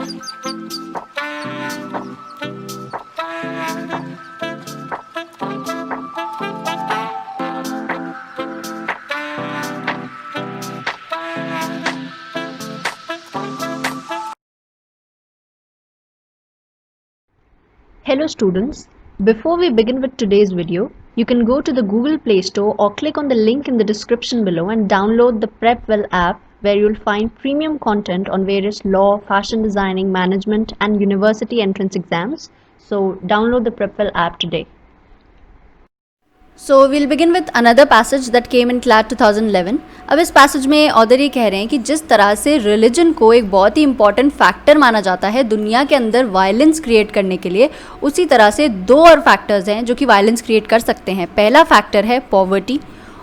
Hello students, before we begin with today's video, you can go to the Google Play Store or click on the link in the description below and download the PrepWell app, where you'll find premium content on various law, fashion designing, management and university entrance exams. So download the PrepWell app today. So we'll begin with another passage that came in CLAT 2011. अब इस passage में author ये कह रहे हैं कि जिस तरह से रिलीजन को एक बहुत ही इंपॉर्टेंट फैक्टर माना जाता है दुनिया के अंदर वायलेंस क्रिएट करने के लिए, उसी तरह से दो और फैक्टर्स हैं जो कि वायलेंस क्रिएट कर सकते हैं. पहला फैक्टर है पॉवर्टी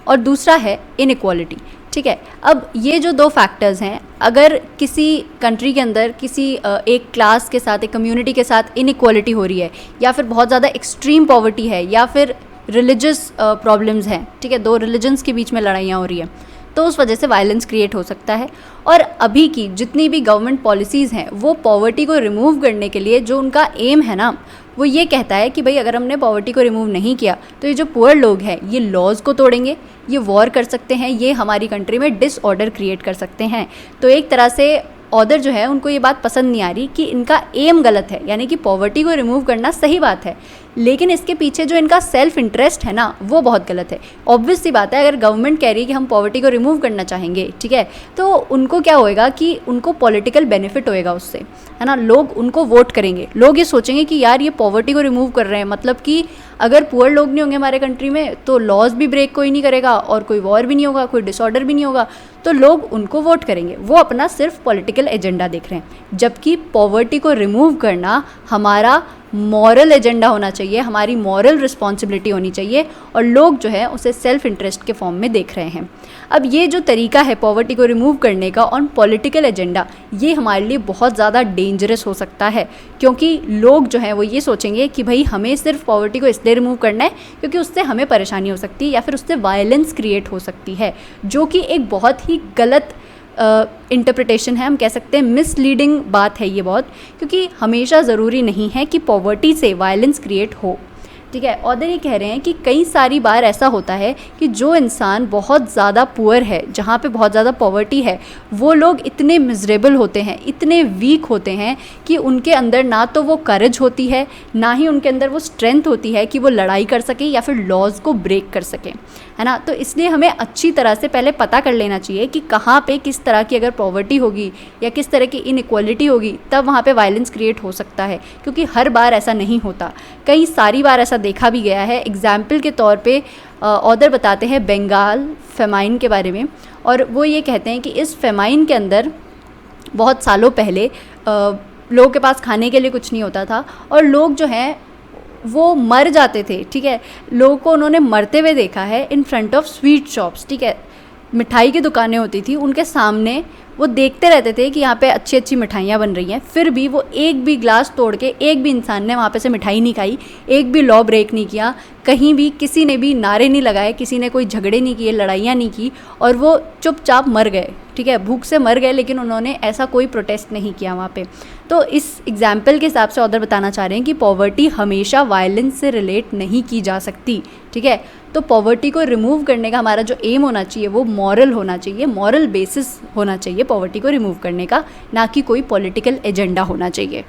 और दूसरा है इनइक्वालिटी. ठीक है, अब ये जो दो फैक्टर्स हैं, अगर किसी कंट्री के अंदर किसी एक क्लास के साथ, एक कम्युनिटी के साथ इनइक्वालिटी हो रही है, या फिर बहुत ज़्यादा एक्सट्रीम पॉवर्टी है, या फिर रिलीजियस प्रॉब्लम्स हैं, ठीक है, दो रिलीजन्स के बीच में लड़ाइयाँ हो रही हैं, तो उस वजह से वायलेंस क्रिएट हो सकता है. और अभी की जितनी भी गवर्नमेंट पॉलिसीज़ हैं वो पॉवर्टी को रिमूव करने के लिए जो उनका एम है ना, वो ये कहता है कि भाई अगर हमने पॉवर्टी को रिमूव नहीं किया तो ये जो पुअर लोग हैं ये लॉज को तोड़ेंगे, ये वॉर कर सकते हैं, ये हमारी कंट्री में डिसऑर्डर क्रिएट कर सकते हैं. तो एक तरह से ऑथर जो है उनको ये बात पसंद नहीं आ रही कि इनका एम गलत है, यानी कि पॉवर्टी को रिमूव करना सही बात है, लेकिन इसके पीछे जो इनका सेल्फ इंटरेस्ट है ना वो बहुत गलत है. ऑब्वियस सी बात है, अगर गवर्नमेंट कह रही है कि हम पॉवर्टी को रिमूव करना चाहेंगे, ठीक है, तो उनको क्या होएगा कि उनको पॉलिटिकल बेनिफिट होएगा उससे, है ना. लोग उनको वोट करेंगे, लोग ये सोचेंगे कि यार ये पॉवर्टी को रिमूव कर रहे हैं, मतलब कि अगर पुअर लोग नहीं होंगे हमारे कंट्री में तो लॉज भी ब्रेक कोई नहीं करेगा और कोई वॉर भी नहीं होगा, कोई डिसऑर्डर भी नहीं होगा, तो लोग उनको वोट करेंगे. वो अपना सिर्फ पॉलिटिकल एजेंडा देख रहे हैं, जबकि पॉवर्टी को रिमूव करना हमारा मॉरल एजेंडा होना चाहिए, हमारी मॉरल रिस्पॉन्सिबिलिटी होनी चाहिए, और लोग जो है उसे सेल्फ इंटरेस्ट के फॉर्म में देख रहे हैं. अब ये जो तरीका है पॉवर्टी को रिमूव करने का ऑन पॉलिटिकल एजेंडा, ये हमारे लिए बहुत ज़्यादा डेंजरस हो सकता है, क्योंकि लोग जो हैं वो ये सोचेंगे कि भाई हमें सिर्फ पॉवर्टी को इसलिए रिमूव करना है क्योंकि उससे हमें परेशानी हो सकती है या फिर उससे वायलेंस क्रिएट हो सकती है, जो कि एक बहुत ही गलत इंटरप्रिटेशन है. हम कह सकते हैं मिसलीडिंग बात है ये बहुत, क्योंकि हमेशा ज़रूरी नहीं है कि पॉवर्टी से वायलेंस क्रिएट हो. ठीक है, ऑथर ये कह रहे हैं कि कई सारी बार ऐसा होता है कि जो इंसान बहुत ज़्यादा पुअर है, जहाँ पे बहुत ज़्यादा पॉवर्टी है, वो लोग इतने मिजरेबल होते हैं, इतने वीक होते हैं कि उनके अंदर ना तो वो करेज होती है, ना ही उनके अंदर वो स्ट्रेंथ होती है कि वो लड़ाई कर सके या फिर लॉज को ब्रेक कर सके, है ना. तो इसलिए हमें अच्छी तरह से पहले पता कर लेना चाहिए कि कहाँ पे किस तरह की अगर पॉवर्टी होगी या किस तरह की इनइक्वालिटी होगी तब वहाँ पे वायलेंस क्रिएट हो सकता है, क्योंकि हर बार ऐसा नहीं होता, कई सारी बार ऐसा देखा भी गया है. एग्जाम्पल के तौर पे ऑथर बताते हैं बंगाल फेमाइन के बारे में, और वो ये कहते हैं कि इस फेमाइन के अंदर बहुत सालों पहले लोगों के पास खाने के लिए कुछ नहीं होता था और लोग जो हैं वो मर जाते थे. ठीक है, लोगों को उन्होंने मरते हुए देखा है in front of sweet shops. ठीक है, मिठाई की दुकानें होती थी, उनके सामने वो देखते रहते थे कि यहाँ पे अच्छी अच्छी मिठाइयाँ बन रही हैं, फिर भी वो एक भी ग्लास तोड़ के एक भी इंसान ने वहाँ पे से मिठाई नहीं खाई, एक भी लॉ ब्रेक नहीं किया, कहीं भी किसी ने भी नारे नहीं लगाए, किसी ने कोई झगड़े नहीं किए, लड़ाइयाँ नहीं की, और वो चुपचाप मर गए. ठीक है, भूख से मर गए, लेकिन उन्होंने ऐसा कोई प्रोटेस्ट नहीं किया वहाँ पे. तो इस एग्जाम्पल के हिसाब से ऑथर बताना चाह रहे हैं कि पॉवर्टी हमेशा वायलेंस से रिलेट नहीं की जा सकती. ठीक है, तो पॉवर्टी को रिमूव करने का हमारा जो एम होना चाहिए वो मॉरल होना चाहिए, मॉरल बेसिस होना चाहिए पॉवर्टी को रिमूव करने का, ना कि कोई पॉलिटिकल एजेंडा होना चाहिए.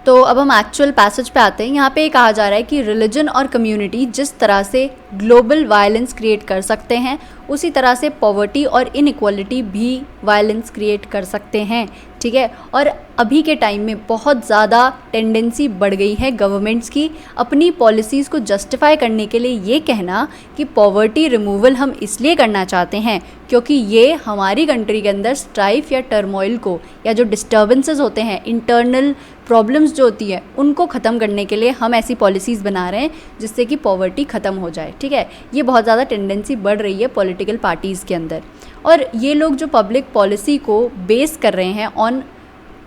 तो अब हम एक्चुअल पैसेज पे आते हैं. यहाँ पे कहा जा रहा है कि रिलीजन और कम्युनिटी जिस तरह से ग्लोबल वायलेंस क्रिएट कर सकते हैं, उसी तरह से पॉवर्टी और इनइक्वालिटी भी वायलेंस क्रिएट कर सकते हैं. ठीक है, और अभी के टाइम में बहुत ज़्यादा टेंडेंसी बढ़ गई है गवर्नमेंट्स की अपनी पॉलिसीज़ को जस्टिफाई करने के लिए ये कहना कि पॉवर्टी रिमूवल हम इसलिए करना चाहते हैं क्योंकि ये हमारी कंट्री के अंदर स्ट्राइफ या टर्मोइल को, या जो डिस्टर्बेंसेस होते हैं, इंटरनल प्रॉब्लम्स जो होती है, उनको ख़त्म करने के लिए हम ऐसी पॉलिसीज़ बना रहे हैं जिससे कि पॉवर्टी ख़त्म हो जाए. ठीक है, ये बहुत ज़्यादा टेंडेंसी बढ़ रही है पॉलिटिकल पार्टीज़ के अंदर, और ये लोग जो पब्लिक पॉलिसी को बेस कर रहे हैं ऑन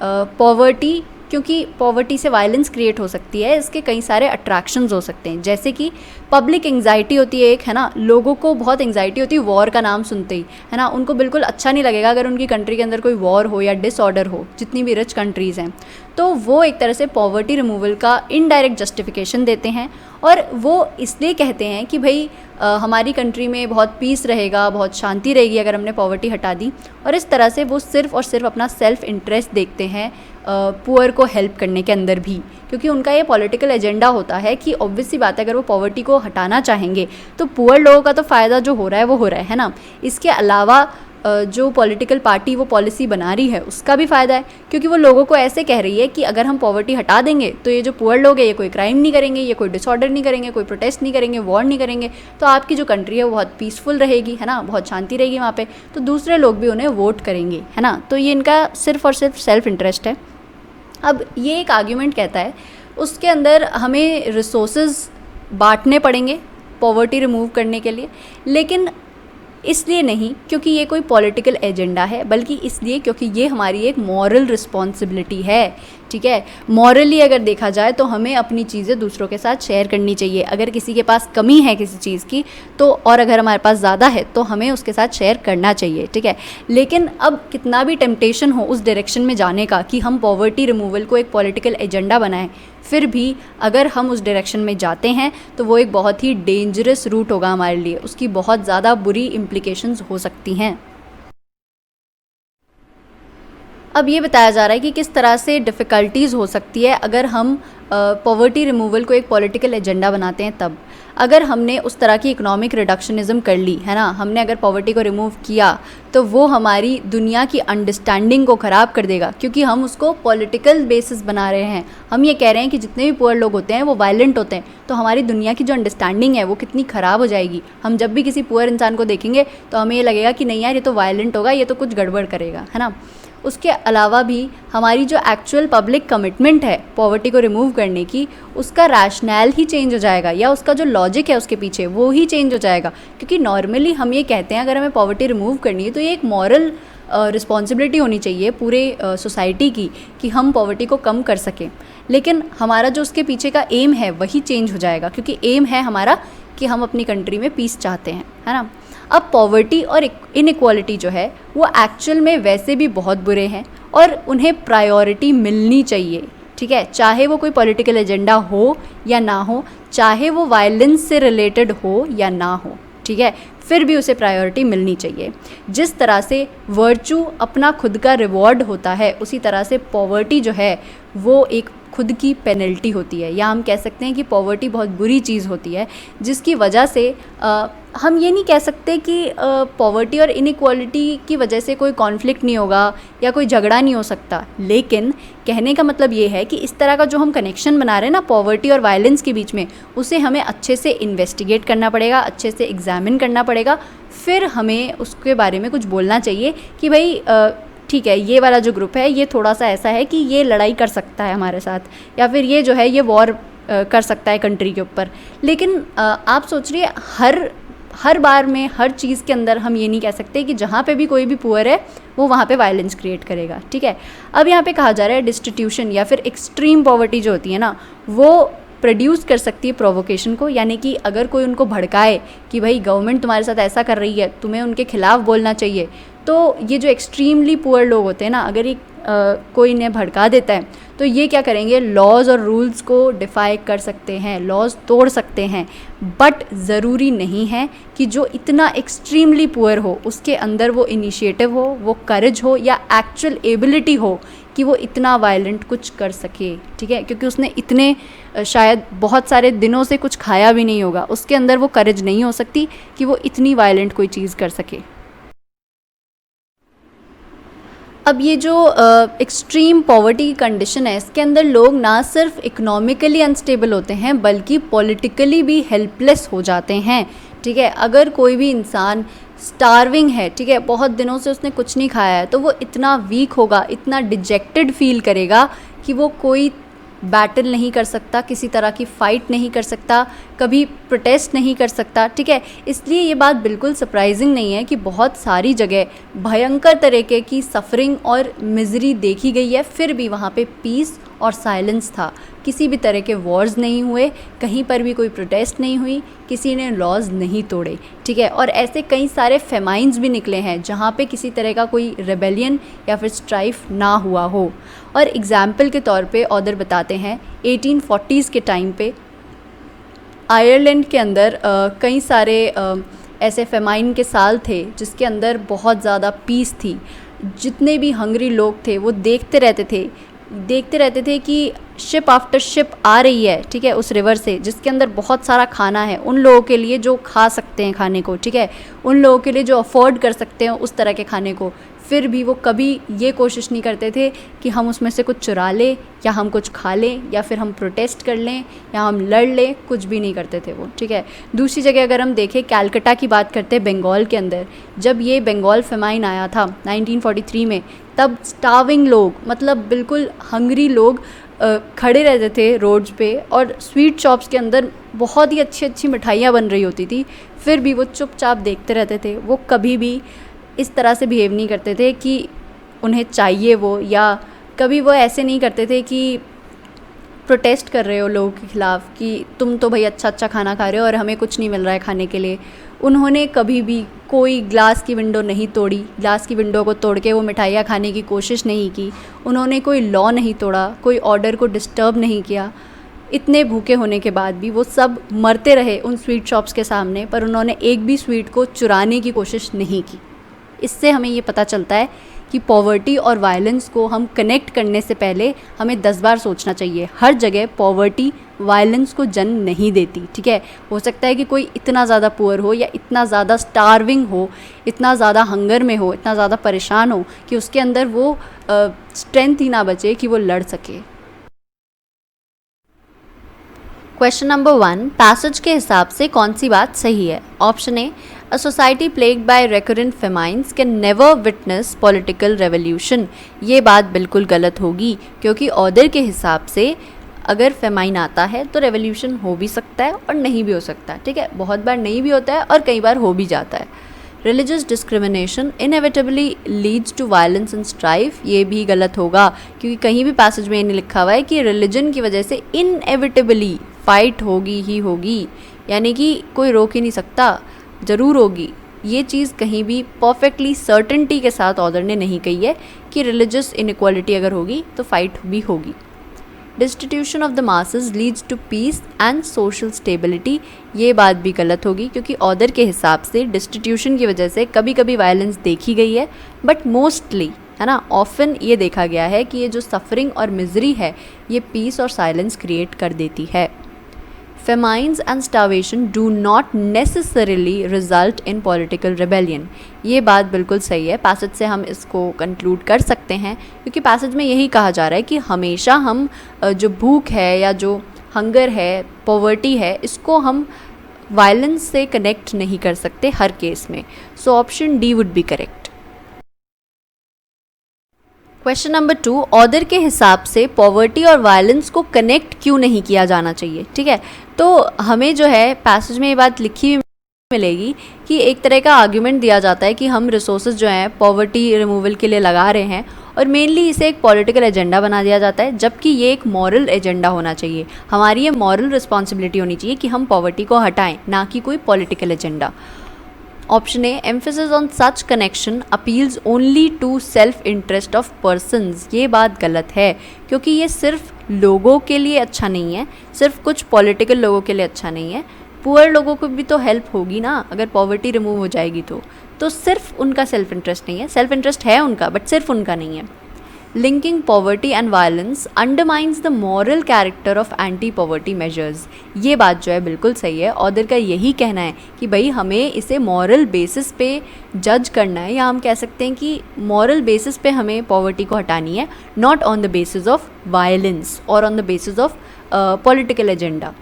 पॉवर्टी, क्योंकि पॉवर्टी से वायलेंस क्रिएट हो सकती है, इसके कई सारे अट्रैक्शंस हो सकते हैं, जैसे कि पब्लिक एंग्जाइटी होती है एक, है ना, लोगों को बहुत एंग्जाइटी होती है वॉर का नाम सुनते ही, है ना, उनको बिल्कुल अच्छा नहीं लगेगा अगर उनकी कंट्री के अंदर कोई वॉर हो या डिसऑर्डर हो, जितनी भी रिच कंट्रीज़ हैं। तो वो एक तरह से पॉवर्टी रिमूवल का इनडायरेक्ट जस्टिफिकेशन देते हैं, और वो इसलिए कहते हैं कि भाई हमारी कंट्री में बहुत पीस रहेगा, बहुत शांति रहेगी अगर हमने पॉवर्टी हटा दी। और इस तरह से वो सिर्फ़ और सिर्फ अपना सेल्फ इंटरेस्ट देखते हैं पुअर को हेल्प करने के अंदर भी, क्योंकि उनका ये पॉलिटिकल एजेंडा होता है कि ऑब्वियस सी बात है अगर वो पॉवर्टी को हटाना चाहेंगे तो पुअर लोगों का तो फ़ायदा जो हो रहा है वो हो रहा है ना। इसके अलावा जो पॉलिटिकल पार्टी वो पॉलिसी बना रही है उसका भी फ़ायदा है, क्योंकि वो लोगों को ऐसे कह रही है कि अगर हम पॉवर्टी हटा देंगे तो ये जो पुअर लोग हैं ये कोई क्राइम नहीं करेंगे, ये कोई डिसऑर्डर नहीं करेंगे, कोई प्रोटेस्ट नहीं करेंगे, वॉर नहीं करेंगे, तो आपकी जो कंट्री है वो बहुत पीसफुल रहेगी, है ना, बहुत शांति रहेगी वहाँ पे, तो दूसरे लोग भी उन्हें वोट करेंगे, है ना। तो ये इनका सिर्फ और सिर्फ सेल्फ इंटरेस्ट है। अब ये एक आर्ग्यूमेंट कहता है उसके अंदर हमें रिसोर्सेज बांटने पड़ेंगे पॉवर्टी रिमूव करने के लिए, लेकिन इसलिए नहीं क्योंकि ये कोई पॉलिटिकल एजेंडा है, बल्कि इसलिए क्योंकि ये हमारी एक मॉरल रिस्पॉन्सिबिलिटी है। ठीक है, मॉरली अगर देखा जाए तो हमें अपनी चीज़ें दूसरों के साथ शेयर करनी चाहिए। अगर किसी के पास कमी है किसी चीज़ की तो, और अगर हमारे पास ज़्यादा है तो हमें उसके साथ शेयर करना चाहिए। ठीक है, लेकिन अब कितना भी टेम्पटेशन हो उस डायरेक्शन में जाने का कि हम पॉवर्टी रिमूवल को एक पॉलिटिकल एजेंडा बनाएं, फिर भी अगर हम उस डायरेक्शन में जाते हैं तो वो एक बहुत ही डेंजरस रूट होगा हमारे लिए, उसकी बहुत ज़्यादा बुरी इम्प्लीकेशंस हो सकती हैं। अब ये बताया जा रहा है कि किस तरह से डिफ़िकल्टीज़ हो सकती है अगर हम पॉवर्टी रिमूवल को एक पॉलिटिकल एजेंडा बनाते हैं। तब अगर हमने उस तरह की इकोनॉमिक रिडक्शनिज़म कर ली, है ना, हमने अगर पॉवर्टी को रिमूव किया तो वो हमारी दुनिया की अंडरस्टैंडिंग को ख़राब कर देगा, क्योंकि हम उसको पॉलिटिकल बेसिस बना रहे हैं। हम ये कह रहे हैं कि जितने भी पुअर लोग होते हैं वो वायलेंट होते हैं, तो हमारी दुनिया की जो अंडरस्टैंडिंग है वो कितनी ख़राब हो जाएगी। हम जब भी किसी पुअर इंसान को देखेंगे तो हमें ये लगेगा कि नहीं यार ये तो वायलेंट होगा, ये तो कुछ गड़बड़ करेगा, है ना। उसके अलावा भी हमारी जो एक्चुअल पब्लिक कमिटमेंट है पॉवर्टी को रिमूव करने की, उसका रैशनल ही चेंज हो जाएगा, या उसका जो लॉजिक है उसके पीछे वो ही चेंज हो जाएगा। क्योंकि नॉर्मली हम ये कहते हैं अगर हमें पॉवर्टी रिमूव करनी है तो ये एक मॉरल रिस्पॉन्सिबिलिटी होनी चाहिए पूरे सोसाइटी की कि हम पॉवर्टी को कम कर सकें, लेकिन हमारा जो उसके पीछे का एम है वही चेंज हो जाएगा, क्योंकि एम है हमारा कि हम अपनी कंट्री में पीस चाहते हैं, है ना। अब पॉवर्टी और इनइक्वालिटी जो है वो एक्चुअल में वैसे भी बहुत बुरे हैं और उन्हें प्रायोरिटी मिलनी चाहिए। ठीक है, चाहे वो कोई पॉलिटिकल एजेंडा हो या ना हो, चाहे वो वायलेंस से रिलेटेड हो या ना हो, ठीक है, फिर भी उसे प्रायोरिटी मिलनी चाहिए। जिस तरह से वर्चू अपना खुद का रिवॉर्ड होता है, उसी तरह से पॉवर्टी जो है वो एक खुद की पेनल्टी होती है, या हम कह सकते हैं कि पॉवर्टी बहुत बुरी चीज़ होती है, जिसकी वजह से हम ये नहीं कह सकते कि पॉवर्टी और इनइक्वालिटी की वजह से कोई कॉन्फ्लिक्ट नहीं होगा या कोई झगड़ा नहीं हो सकता, लेकिन कहने का मतलब ये है कि इस तरह का जो हम कनेक्शन बना रहे हैं ना पॉवर्टी और वायलेंस के बीच में, उसे हमें अच्छे से इन्वेस्टिगेट करना पड़ेगा, अच्छे से एग्जामिन करना पड़ेगा, फिर हमें उसके बारे में कुछ बोलना चाहिए कि भाई ठीक है, ये वाला जो ग्रुप है ये थोड़ा सा ऐसा है कि ये लड़ाई कर सकता है हमारे साथ, या फिर ये जो है ये वॉर कर सकता है कंट्री के ऊपर। लेकिन आप सोच रही है हर बार में हर चीज़ के अंदर हम ये नहीं कह सकते कि जहाँ पे भी कोई भी पुअर है वो वहाँ पे वायलेंस क्रिएट करेगा। ठीक है, अब यहाँ पे कहा जा रहा है डिस्टिट्यूशन या फिर एक्सट्रीम पॉवर्टी जो होती है ना, वो प्रोड्यूस कर सकती है प्रोवोकेशन को, यानी कि अगर कोई उनको भड़काए कि भाई गवर्नमेंट तुम्हारे साथ ऐसा कर रही है, तुम्हें उनके खिलाफ बोलना चाहिए, तो ये जो एक्सट्रीमली पुअर लोग होते हैं ना, अगर ये कोई इन्हें भड़का देता है तो ये क्या करेंगे, लॉज और रूल्स को डिफाई कर सकते हैं, लॉज तोड़ सकते हैं। बट ज़रूरी नहीं है कि जो इतना एक्सट्रीमली पुअर हो उसके अंदर वो इनिशिएटिव हो, वो करेज हो या एक्चुअल एबिलिटी हो कि वो इतना वायलेंट कुछ कर सके। ठीक है, क्योंकि उसने इतने शायद बहुत सारे दिनों से कुछ खाया भी नहीं होगा, उसके अंदर वो करेज नहीं हो सकती कि वो इतनी वायलेंट कोई चीज़ कर सके। अब ये जो एक्सट्रीम पॉवर्टी की कंडीशन है, इसके अंदर लोग ना सिर्फ इकोनॉमिकली अनस्टेबल होते हैं बल्कि पॉलिटिकली भी हेल्पलेस हो जाते हैं। ठीक है, अगर कोई भी इंसान स्टार्विंग है, ठीक है, बहुत दिनों से उसने कुछ नहीं खाया है, तो वो इतना वीक होगा, इतना डिजेक्टेड फील करेगा कि वो कोई बैटल नहीं कर सकता, किसी तरह की फ़ाइट नहीं कर सकता, कभी प्रोटेस्ट नहीं कर सकता। ठीक है, इसलिए ये बात बिल्कुल सरप्राइजिंग नहीं है कि बहुत सारी जगह भयंकर तरीके की सफ़रिंग और मिज़री देखी गई है, फिर भी वहाँ पे पीस और साइलेंस था। किसी भी तरह के वॉर्स नहीं हुए, कहीं पर भी कोई प्रोटेस्ट नहीं हुई, किसी ने लॉज नहीं तोड़े, ठीक है। और ऐसे कई सारे फेमाइन्स भी निकले हैं जहाँ पे किसी तरह का कोई रेबेलियन या फिर स्ट्राइफ ना हुआ हो। और एग्जाम्पल के तौर पे ऑथर बताते हैं 1840s के टाइम पे आयरलैंड के अंदर कई सारे ऐसे फेमाइन के साल थे जिसके अंदर बहुत ज़्यादा पीस थी। जितने भी हंग्री लोग थे वो देखते रहते थे कि शिप आफ्टर शिप आ रही है, ठीक है, उस रिवर से जिसके अंदर बहुत सारा खाना है उन लोगों के लिए जो खा सकते हैं खाने को, ठीक है, उन लोगों के लिए जो अफोर्ड कर सकते हैं उस तरह के खाने को। फिर भी वो कभी ये कोशिश नहीं करते थे कि हम उसमें से कुछ चुरा लें या हम कुछ खा लें या फिर हम प्रोटेस्ट कर लें या हम लड़ लें, कुछ भी नहीं करते थे वो, ठीक है। दूसरी जगह अगर हम देखें, कैलकाटा की बात करते हैं, बंगाल के अंदर जब ये बंगाल फेमाइन आया था 1943 में, तब स्टार्विंग लोग, मतलब बिल्कुल हंग्री लोग खड़े रहते थे रोड्स पे और स्वीट शॉप्स के अंदर बहुत ही अच्छी अच्छी मिठाइयाँ बन रही होती थी, फिर भी वो चुपचाप देखते रहते थे। वो कभी भी इस तरह से बिहेव नहीं करते थे कि उन्हें चाहिए वो, या कभी वो ऐसे नहीं करते थे कि प्रोटेस्ट कर रहे हो लोगों के ख़िलाफ़ कि तुम तो भाई अच्छा अच्छा खाना खा रहे हो और हमें कुछ नहीं मिल रहा है खाने के लिए। उन्होंने कभी भी कोई ग्लास की विंडो नहीं तोड़ी, ग्लास की विंडो को तोड़ के वो मिठाइयाँ खाने की कोशिश नहीं की। उन्होंने कोई लॉ नहीं तोड़ा, कोई ऑर्डर को डिस्टर्ब नहीं किया। इतने भूखे होने के बाद भी वो सब मरते रहे उन स्वीट शॉप्स के सामने, पर उन्होंने एक भी स्वीट को चुराने की कोशिश नहीं की। इससे हमें ये पता चलता है कि पॉवर्टी और वायलेंस को हम कनेक्ट करने से पहले हमें 10 बार सोचना चाहिए। हर जगह पॉवर्टी वायलेंस को जन्म नहीं देती, ठीक है। हो सकता है कि कोई इतना ज़्यादा पुअर हो या इतना ज़्यादा स्टार्विंग हो, इतना ज़्यादा हंगर में हो, इतना ज़्यादा परेशान हो कि उसके अंदर वो स्ट्रेंथ ही ना बचे कि वो लड़ सके। क्वेश्चन नंबर 1, पैसेज के हिसाब से कौन सी बात सही है? Option A, A society plagued by recurrent famines can never witness political revolution। ये बात बिल्कुल गलत होगी, क्योंकि ऑथर के हिसाब से अगर फेमाइन आता है तो रेवोल्यूशन हो भी सकता है और नहीं भी हो सकता है, ठीक है। बहुत बार नहीं भी होता है और कई बार हो भी जाता है। Religious discrimination inevitably leads to violence and strife, ये भी गलत होगा, क्योंकि कहीं भी पैसेज में ये नहीं लिखा हुआ है कि रिलीजन की वजह से इनएविटेबली फाइट होगी ही होगी, यानी कि कोई रोक ही नहीं सकता, ज़रूर होगी। ये चीज़ कहीं भी परफेक्टली सर्टेनिटी के साथ ऑथर ने नहीं कही है कि रिलीजियस इनइक्वालिटी अगर होगी तो फाइट भी होगी। Destitution of the masses leads to peace and social stability, ये बात भी गलत होगी, क्योंकि ऑथर के हिसाब से डिस्टिट्यूशन की वजह से कभी कभी वायलेंस देखी गई है, बट मोस्टली, है ना, ऑफन ये देखा गया है कि ये जो सफरिंग और मिजरी है ये पीस और साइलेंस क्रिएट कर देती है। Famines and starvation do not necessarily result in political rebellion, ये बात बिल्कुल सही है। पैसेज से हम इसको कंक्लूड कर सकते हैं, क्योंकि पैसेज में यही कहा जा रहा है कि हमेशा हम जो भूख है या जो हंगर है, पॉवर्टी है, इसको हम वायलेंस से कनेक्ट नहीं कर सकते हर केस में। So option D would be correct. Question number 2, author के हिसाब से पॉवर्टी और वायलेंस को कनेक्ट क्यों नहीं किया जाना चाहिए, ठीक है। तो हमें जो है पैसेज में ये बात लिखी हुई मिलेगी कि एक तरह का आर्ग्यूमेंट दिया जाता है कि हम रिसोर्सेज जो हैं पॉवर्टी रिमूवल के लिए लगा रहे हैं, और मेनली इसे एक पॉलिटिकल एजेंडा बना दिया जाता है, जबकि ये एक मॉरल एजेंडा होना चाहिए। हमारी ये मॉरल रिस्पॉन्सिबिलिटी होनी चाहिए कि हम पॉवर्टी को हटाएं, ना कि कोई political agenda. Option A, emphasis on such connection appeals only to self interest of persons, ये बात गलत है, क्योंकि ये सिर्फ लोगों के लिए अच्छा नहीं है, सिर्फ कुछ पॉलिटिकल लोगों के लिए अच्छा नहीं है। पुअर लोगों को भी तो हेल्प होगी ना अगर पॉवर्टी रिमूव हो जाएगी तो सिर्फ उनका सेल्फ इंटरेस्ट नहीं है, सेल्फ इंटरेस्ट है उनका बट सिर्फ उनका नहीं है। Linking poverty and violence undermines the moral character of anti poverty measures, ये बात जो है बिल्कुल सही है। ऑथर का यही कहना है कि भाई हमें इसे मॉरल बेसिस पे जज करना है, या हम कह सकते हैं कि मॉरल बेसिस पे हमें पॉवर्टी को हटानी है, not on the basis of violence और on the basis of political agenda.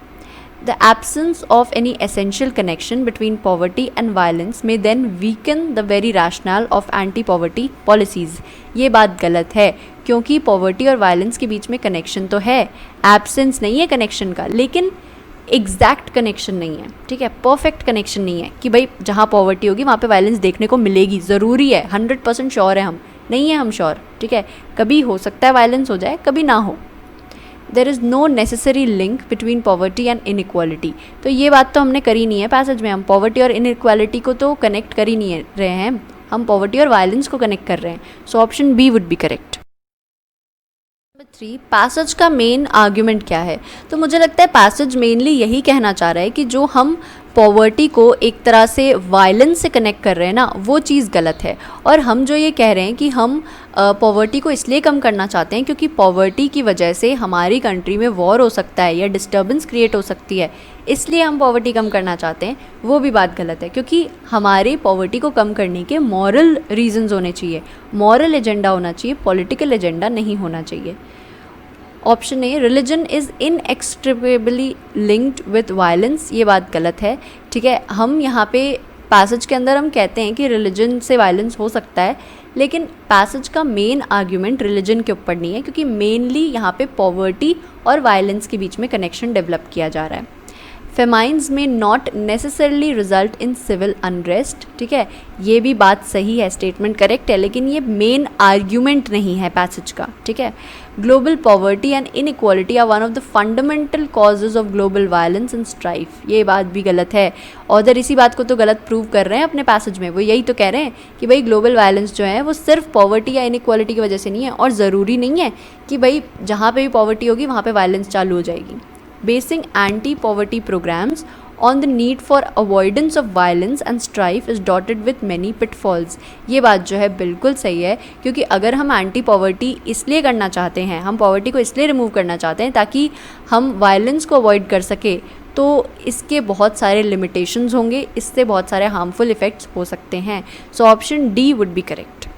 The absence of any essential connection between poverty and violence may then weaken the very rationale of anti-poverty policies। ये बात गलत है, क्योंकि poverty और violence के बीच में कनेक्शन तो है, एब्सेंस नहीं है कनेक्शन का, लेकिन एग्जैक्ट कनेक्शन नहीं है, ठीक है, परफेक्ट कनेक्शन नहीं है कि भाई जहाँ पॉवर्टी होगी वहाँ पे वायलेंस देखने को मिलेगी, ज़रूरी है, 100% श्योर है हम, नहीं है हम श्योर, ठीक है, कभी हो सकता है वायलेंस हो जाए, कभी ना हो। There is no necessary link between poverty and inequality. तो ये बात तो हमने करी नहीं है पैसेज में, हम पॉवर्टी और इनइक्वालिटी को तो कनेक्ट कर ही नहीं रहे हैं, हम पॉवर्टी और वायलेंस को कनेक्ट कर रहे हैं। So option B would be correct. Number 3, passage का मेन आर्ग्यूमेंट क्या है? तो मुझे लगता है पैसेज मेनली यही कहना चाह रहा है कि जो हम पॉवर्टी को एक तरह से वायलेंस से कनेक्ट कर रहे हैं ना, वो चीज़ गलत है। और हम जो ये कह रहे हैं कि हम पॉवर्टी को इसलिए कम करना चाहते हैं क्योंकि पॉवर्टी की वजह से हमारी कंट्री में वॉर हो सकता है या डिस्टर्बेंस क्रिएट हो सकती है, इसलिए हम पॉवर्टी कम करना चाहते हैं, वो भी बात गलत है। क्योंकि हमारे पॉवर्टी को कम करने के मॉरल रीजंस होने चाहिए, मॉरल एजेंडा होना चाहिए, पॉलिटिकल एजेंडा नहीं होना चाहिए। Option A, religion is इनएक्सट्रिकेबली linked with violence, ये बात गलत है। ठीक है, हम यहाँ पे पैसेज के अंदर हम कहते हैं कि रिलीजन से वायलेंस हो सकता है, लेकिन पैसेज का मेन आर्ग्यूमेंट रिलीजन के ऊपर नहीं है, क्योंकि मेनली यहाँ पे पॉवर्टी और वायलेंस के बीच में कनेक्शन डेवलप किया जा रहा है। Famines may not necessarily result in civil unrest, ठीक है, ये भी बात सही है, स्टेटमेंट करेक्ट है, लेकिन ये मेन आर्ग्यूमेंट नहीं है पैसेज का। ठीक है, global poverty and inequality are one of the fundamental causes of global violence and strife, ये बात भी गलत है। ऑथर इसी बात को तो गलत प्रूव कर रहे हैं अपने पैसेज में, वो यही तो कह रहे हैं कि भाई ग्लोबल वायलेंस जो है वो सिर्फ पॉवर्टी या इनइक्वालिटी की वजह से नहीं है, और ज़रूरी नहीं है कि भाई जहाँ पे भी पॉवर्टी होगी वहाँ पे वायलेंस चालू हो जाएगी। Basing anti-poverty programs on the need for avoidance of violence and strife is dotted with many pitfalls, ये बात जो है बिल्कुल सही है, क्योंकि अगर हम एंटी पॉवर्टी इसलिए करना चाहते हैं, हम पॉवर्टी को इसलिए रिमूव करना चाहते हैं ताकि हम वायलेंस को अवॉइड कर सके, तो इसके बहुत सारे लिमिटेशंस होंगे, इससे बहुत सारे हार्मफुल इफ़ेक्ट्स हो सकते हैं। So option D would be correct.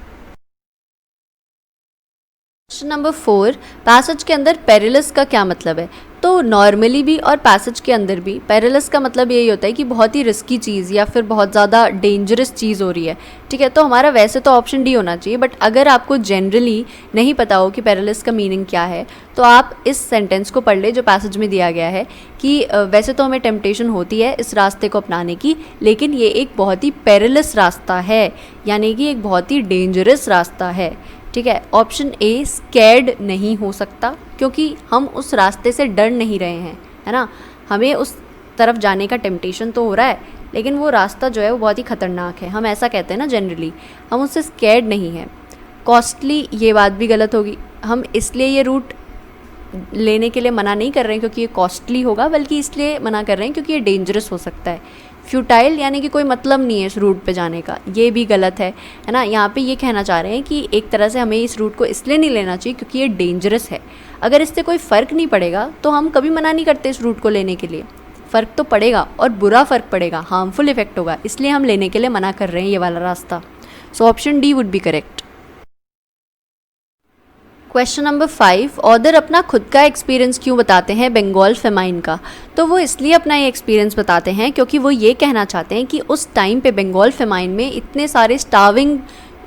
Question number 4, passage के अंदर पेरिलस का क्या मतलब है? तो नॉर्मली भी और पैसेज के अंदर भी पेरिलस का मतलब यही होता है कि बहुत ही रिस्की चीज़ या फिर बहुत ज़्यादा डेंजरस चीज़ हो रही है। ठीक है, तो हमारा वैसे तो ऑप्शन डी होना चाहिए, बट अगर आपको जनरली नहीं पता हो कि पेरिलस का मीनिंग क्या है, तो आप इस सेंटेंस को पढ़ ले जो पैसेज में दिया गया है कि वैसे तो हमें टेम्पटेशन होती है इस रास्ते को अपनाने की, लेकिन ये एक बहुत ही पेरिलस रास्ता है, यानी कि एक बहुत ही डेंजरस रास्ता है। ठीक है, ऑप्शन ए स्कैर्ड नहीं हो सकता, क्योंकि हम उस रास्ते से डर नहीं रहे हैं, है ना, हमें उस तरफ जाने का टेम्पटेशन तो हो रहा है, लेकिन वो रास्ता जो है वो बहुत ही ख़तरनाक है, हम ऐसा कहते हैं ना जनरली, हम उससे स्कैर्ड नहीं हैं। कॉस्टली, ये बात भी गलत होगी, हम इसलिए ये रूट लेने के लिए मना नहीं कर रहे हैं क्योंकि ये कॉस्टली होगा, बल्कि इसलिए मना कर रहे हैं क्योंकि ये डेंजरस हो सकता है। फ्यूटाइल, यानी कि कोई मतलब नहीं है इस रूट पे जाने का, ये भी गलत है ना। यहाँ पे ये कहना चाह रहे हैं कि एक तरह से हमें इस रूट को इसलिए नहीं लेना चाहिए क्योंकि ये डेंजरस है। अगर इससे कोई फ़र्क नहीं पड़ेगा तो हम कभी मना नहीं करते इस रूट को लेने के लिए। फ़र्क तो पड़ेगा और बुरा फ़र्क पड़ेगा, हार्मफुल इफेक्ट होगा, इसलिए हम लेने के लिए मना कर रहे हैं ये वाला रास्ता। सो option D would be correct. Question number 5, author अपना खुद का एक्सपीरियंस क्यों बताते हैं बंगाल फेमाइन का? तो वो इसलिए अपना ये एक्सपीरियंस बताते हैं क्योंकि वो ये कहना चाहते हैं कि उस टाइम पे बंगाल फेमाइन में इतने सारे स्टार्विंग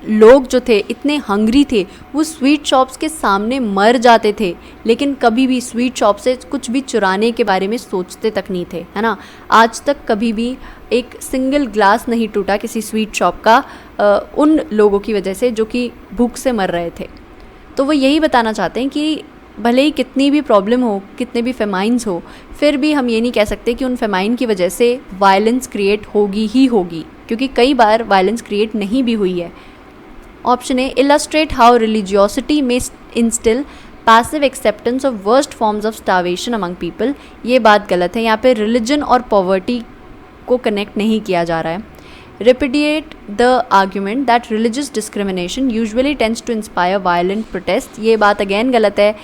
लोग जो थे, इतने हंग्री थे, वो स्वीट शॉप्स के सामने मर जाते थे, लेकिन कभी भी स्वीट शॉप से कुछ भी चुराने के बारे में सोचते तक नहीं थे, है ना। आज तक कभी भी एक सिंगल ग्लास नहीं टूटा किसी स्वीट शॉप का उन लोगों की वजह से जो कि भूख से मर रहे थे। तो वो यही बताना चाहते हैं कि भले ही कितनी भी प्रॉब्लम हो, कितने भी फेमाइन्स हो, फिर भी हम ये नहीं कह सकते कि उन फेमाइन की वजह से वायलेंस क्रिएट होगी ही होगी, क्योंकि कई बार वायलेंस क्रिएट नहीं भी हुई है। Option A, illustrate how religiosity may instil passive acceptance of worst forms of starvation among people, ये बात गलत है। यहाँ पे रिलीजन और पॉवर्टी को कनेक्ट नहीं किया जा रहा है। repudiate the argument that religious discrimination usually tends to inspire violent protest, ये बात अगेन गलत है।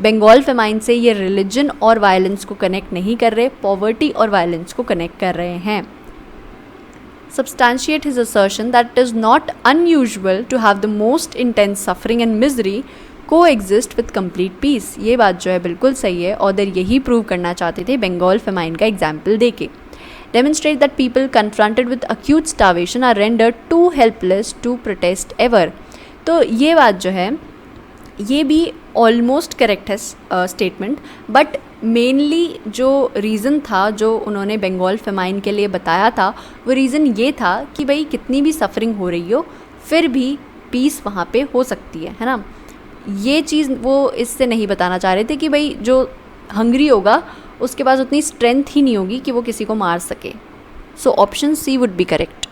बंगाल फेमाइन से ये रिलीजन और वायलेंस को कनेक्ट नहीं कर रहे, पॉवर्टी और वायलेंस को कनेक्ट कर रहे हैं। substantiate his assertion that it is not unusual to have the most intense suffering and misery coexist with complete peace, ये बात जो है बिल्कुल सही है, ऑथर यही प्रूव करना चाहते थे बंगाल फेमाइन का एग्जाम्पल देके। demonstrate that people confronted with acute starvation are rendered too helpless to protest ever, तो ये बात जो है ये भी ऑलमोस्ट करेक्ट है स्टेटमेंट, बट मेनली जो रीज़न था जो उन्होंने बंगाल फेमाइन के लिए बताया था, वो रीज़न ये था कि भाई कितनी भी सफरिंग हो रही हो फिर भी पीस वहाँ पे हो सकती है ना। ये चीज़ वो इससे नहीं बताना चाह रहे थे कि भाई जो हंग्री होगा उसके पास उतनी स्ट्रेंथ ही नहीं होगी कि वो किसी को मार सके। So option C would be correct.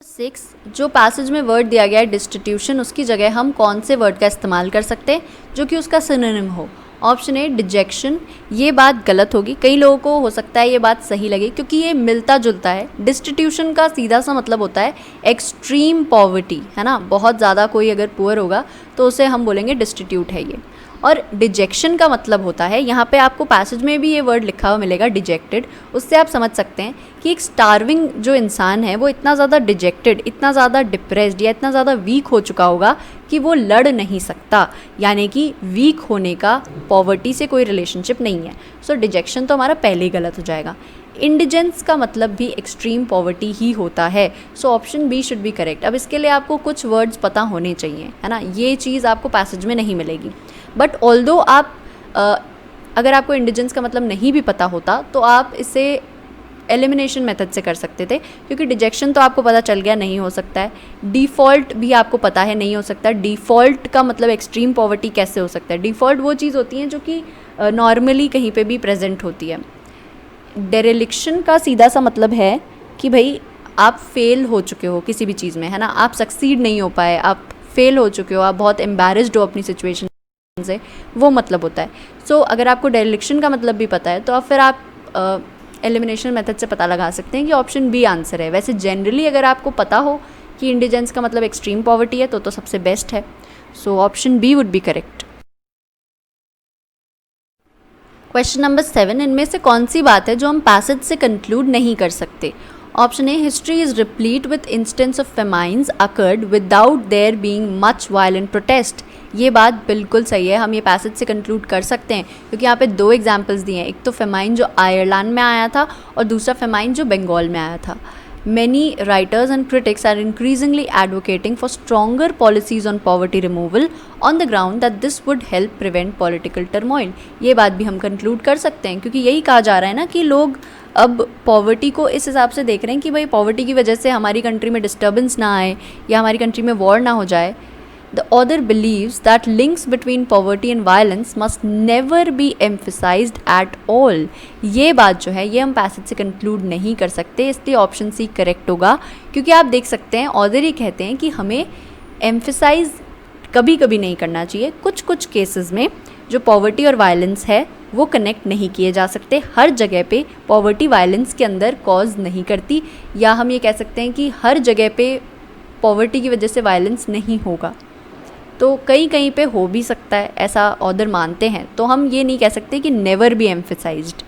6, जो पैसेज में वर्ड दिया गया है डिस्टिट्यूशन, उसकी जगह हम कौन से वर्ड का इस्तेमाल कर सकते हैं जो कि उसका सिनोनिम हो। Option A detection. ये बात गलत होगी, कई लोगों को हो सकता है ये बात सही लगे क्योंकि ये मिलता जुलता है। डिस्टिट्यूशन का सीधा सा मतलब होता है एक्सट्रीम पॉवर्टी, है ना, बहुत ज़्यादा कोई अगर पुअर होगा तो उसे हम बोलेंगे डिस्टिट्यूट है ये। और डिजेक्शन का मतलब होता है, यहाँ पे आपको पैसेज में भी ये वर्ड लिखा हुआ मिलेगा डिजेक्टेड, उससे आप समझ सकते हैं कि एक स्टार्विंग जो इंसान है वो इतना ज़्यादा डिजेक्टेड, इतना ज़्यादा डिप्रेस्ड या इतना ज़्यादा वीक हो चुका होगा कि वो लड़ नहीं सकता, यानी कि वीक होने का पॉवर्टी से कोई रिलेशनशिप नहीं है। सो डिजेक्शन तो हमारा पहले ही गलत हो जाएगा। इंडिजेंस का मतलब भी एक्सट्रीम पॉवर्टी ही होता है। So option B should be correct. अब इसके लिए आपको कुछ वर्ड्स पता होने चाहिए, है ना, ये चीज़ आपको पैसेज में नहीं मिलेगी। बट ऑल्दो आप अगर आपको इंडिजेंस का मतलब नहीं भी पता होता तो आप इसे एलिमिनेशन मेथड से कर सकते थे, क्योंकि डिजेक्शन तो आपको पता चल गया नहीं हो सकता है। डिफ़ॉल्ट भी आपको पता है नहीं हो सकता। डिफ़ॉल्ट का मतलब एक्सट्रीम पॉवर्टी कैसे हो सकता है? डिफ़ॉल्ट वो चीज़ होती है जो कि नॉर्मली कहीं पे भी प्रेजेंट होती है। डेरेलिक्शन का सीधा सा मतलब है कि भाई आप फेल हो चुके हो किसी भी चीज़ में, है ना, आप सक्सीड नहीं हो पाए, आप फेल हो चुके हो, आप बहुत एम्बैरेस्ड हो अपनी सिचुएशन से, वो मतलब होता है। सो अगर आपको डेरेलिक्शन का मतलब भी पता है तो फिर आप एलिमिनेशन मेथड से पता लगा सकते हैं कि ऑप्शन बी आंसर है। वैसे जनरली अगर आपको पता हो कि इंडिजेंस का मतलब एक्सट्रीम पॉवर्टी है तो सबसे बेस्ट है। So option B would be correct. Question number 7, इनमें से कौन सी बात है जो हम पैसेज से कंक्लूड नहीं कर सकते? Option A, history is replete with instances of famines occurred without there being much violent protest. ये बात बिल्कुल सही है, हम ये पैसेज से कंक्लूड कर सकते हैं क्योंकि यहाँ पे 2 एग्जाम्पल्स दिए हैं, एक तो फेमाइन जो आयरलैंड में आया था और दूसरा फेमाइन जो बंगाल में आया था। Many writers and critics are increasingly advocating for stronger policies on poverty removal on the ground that this would help prevent political turmoil. ये बात भी हम कंक्लूड कर सकते हैं क्योंकि यही कहा जा रहा है ना कि लोग अब पॉवर्टी को इस हिसाब से देख रहे हैं कि भाई पॉवर्टी की वजह से हमारी कंट्री में डिस्टर्बेंस ना आए या हमारी कंट्री में वॉर ना हो जाए। The author believes that links between poverty and violence must never be emphasized at all. ये बात जो है ये हम पैसेज से कंक्लूड नहीं कर सकते, इसलिए ऑप्शन सी करेक्ट होगा। क्योंकि आप देख सकते हैं ऑथर ही कहते हैं कि हमें एम्फेसाइज कभी कभी नहीं करना चाहिए। कुछ कुछ केसेस में जो पॉवर्टी और वायलेंस है वो कनेक्ट नहीं किए जा सकते। हर जगह पे पॉवर्टी वायलेंस के अंदर कॉज नहीं करती, या हम ये कह सकते हैं कि हर जगह पे पॉवर्टी की वजह से वायलेंस नहीं होगा। तो कहीं कहीं पे हो भी सकता है, ऐसा ऑथर मानते हैं, तो हम ये नहीं कह सकते कि never be emphasised.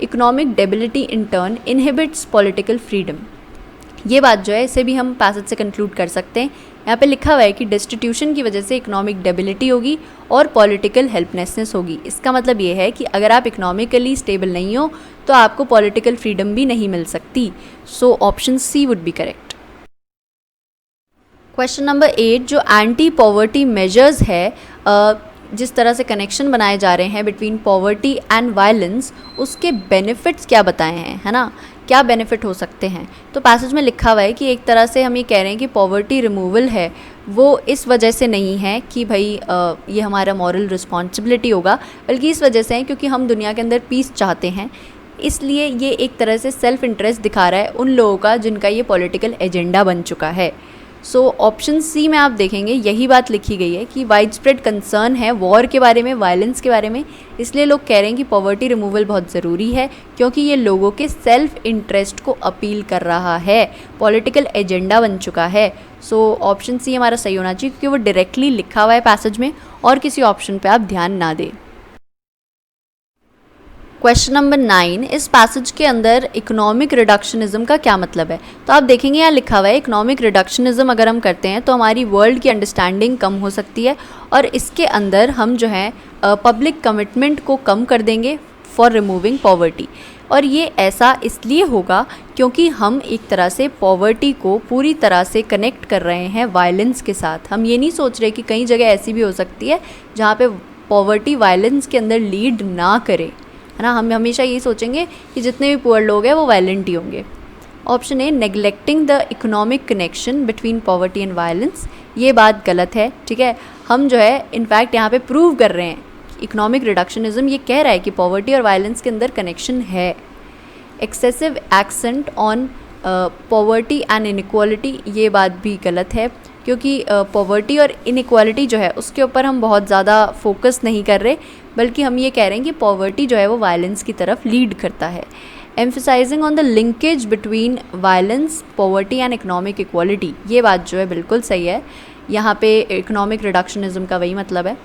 Economic debility in turn inhibits political freedom. ये बात जो है इसे भी हम पैसेज से कंक्लूड कर सकते हैं। यहाँ पे लिखा हुआ है कि डिस्टिट्यूशन की वजह से इकोनॉमिक डेबिलिटी होगी और पॉलिटिकल हेल्पलेसनेस होगी। इसका मतलब ये है कि अगर आप इकोनॉमिकली स्टेबल नहीं हो तो आपको पॉलिटिकल फ्रीडम भी नहीं मिल सकती। So option C would be correct. Question number 8, जो एंटी पॉवर्टी मेजर्स है, जिस तरह से कनेक्शन बनाए जा रहे हैं बिटवीन पॉवर्टी एंड वायलेंस, उसके बेनिफिट्स क्या बताए हैं, है ना, क्या बेनिफिट हो सकते हैं? तो पैसेज में लिखा हुआ है कि एक तरह से हम ये कह रहे हैं कि पॉवर्टी रिमूवल है वो इस वजह से नहीं है कि भाई ये हमारा मॉरल रिस्पॉन्सिबिलिटी होगा, बल्कि इस वजह से है क्योंकि हम दुनिया के अंदर पीस चाहते हैं। इसलिए ये एक तरह से सेल्फ इंटरेस्ट दिखा रहा है उन लोगों का जिनका ये पॉलिटिकल एजेंडा बन चुका है। सो ऑप्शन सी में आप देखेंगे यही बात लिखी गई है कि वाइड स्प्रेड कंसर्न है वॉर के बारे में, वायलेंस के बारे में, इसलिए लोग कह रहे हैं कि पॉवर्टी रिमूवल बहुत ज़रूरी है क्योंकि ये लोगों के सेल्फ इंटरेस्ट को अपील कर रहा है, पॉलिटिकल एजेंडा बन चुका है। सो ऑप्शन सी हमारा सही होना चाहिए क्योंकि वो डायरेक्टली लिखा हुआ है पैसेज में और किसी ऑप्शन पे आप ध्यान ना दें। क्वेश्चन नंबर 9, इस पैसेज के अंदर इकोनॉमिक रिडक्शनिज्म का क्या मतलब है? तो आप देखेंगे यहाँ लिखा हुआ है इकोनॉमिक रिडक्शनिज्म अगर हम करते हैं तो हमारी वर्ल्ड की अंडरस्टैंडिंग कम हो सकती है और इसके अंदर हम जो है पब्लिक कमिटमेंट को कम कर देंगे फॉर रिमूविंग पॉवर्टी। और ये ऐसा इसलिए होगा क्योंकि हम एक तरह से पॉवर्टी को पूरी तरह से कनेक्ट कर रहे हैं वायलेंस के साथ। हम ये नहीं सोच रहे कि कई जगह ऐसी भी हो सकती है जहाँ पे पॉवर्टी वायलेंस के अंदर लीड ना करे, है ना। हम हमेशा यही सोचेंगे कि जितने भी पुअर लोग हैं वो वायलेंट ही होंगे। Option A, neglecting the economic connection between poverty and violence, ये बात गलत है, ठीक है। हम जो है इनफैक्ट यहाँ पे प्रूव कर रहे हैं इकोनॉमिक रिडक्शनिज्म ये कह रहा है कि पॉवर्टी और वायलेंस के अंदर कनेक्शन है। Excessive accent on poverty and inequality, ये बात भी गलत है, क्योंकि पॉवर्टी और इनइक्वालिटी जो है उसके ऊपर हम बहुत ज़्यादा फोकस नहीं कर रहे, बल्कि हम ये कह रहे हैं कि पॉवर्टी जो है वो वायलेंस की तरफ लीड करता है। Emphasising on the linkage between violence, poverty and economic equality, ये बात जो है बिल्कुल सही है। यहाँ पे इकोनॉमिक रिडक्शनिज्म का वही मतलब है।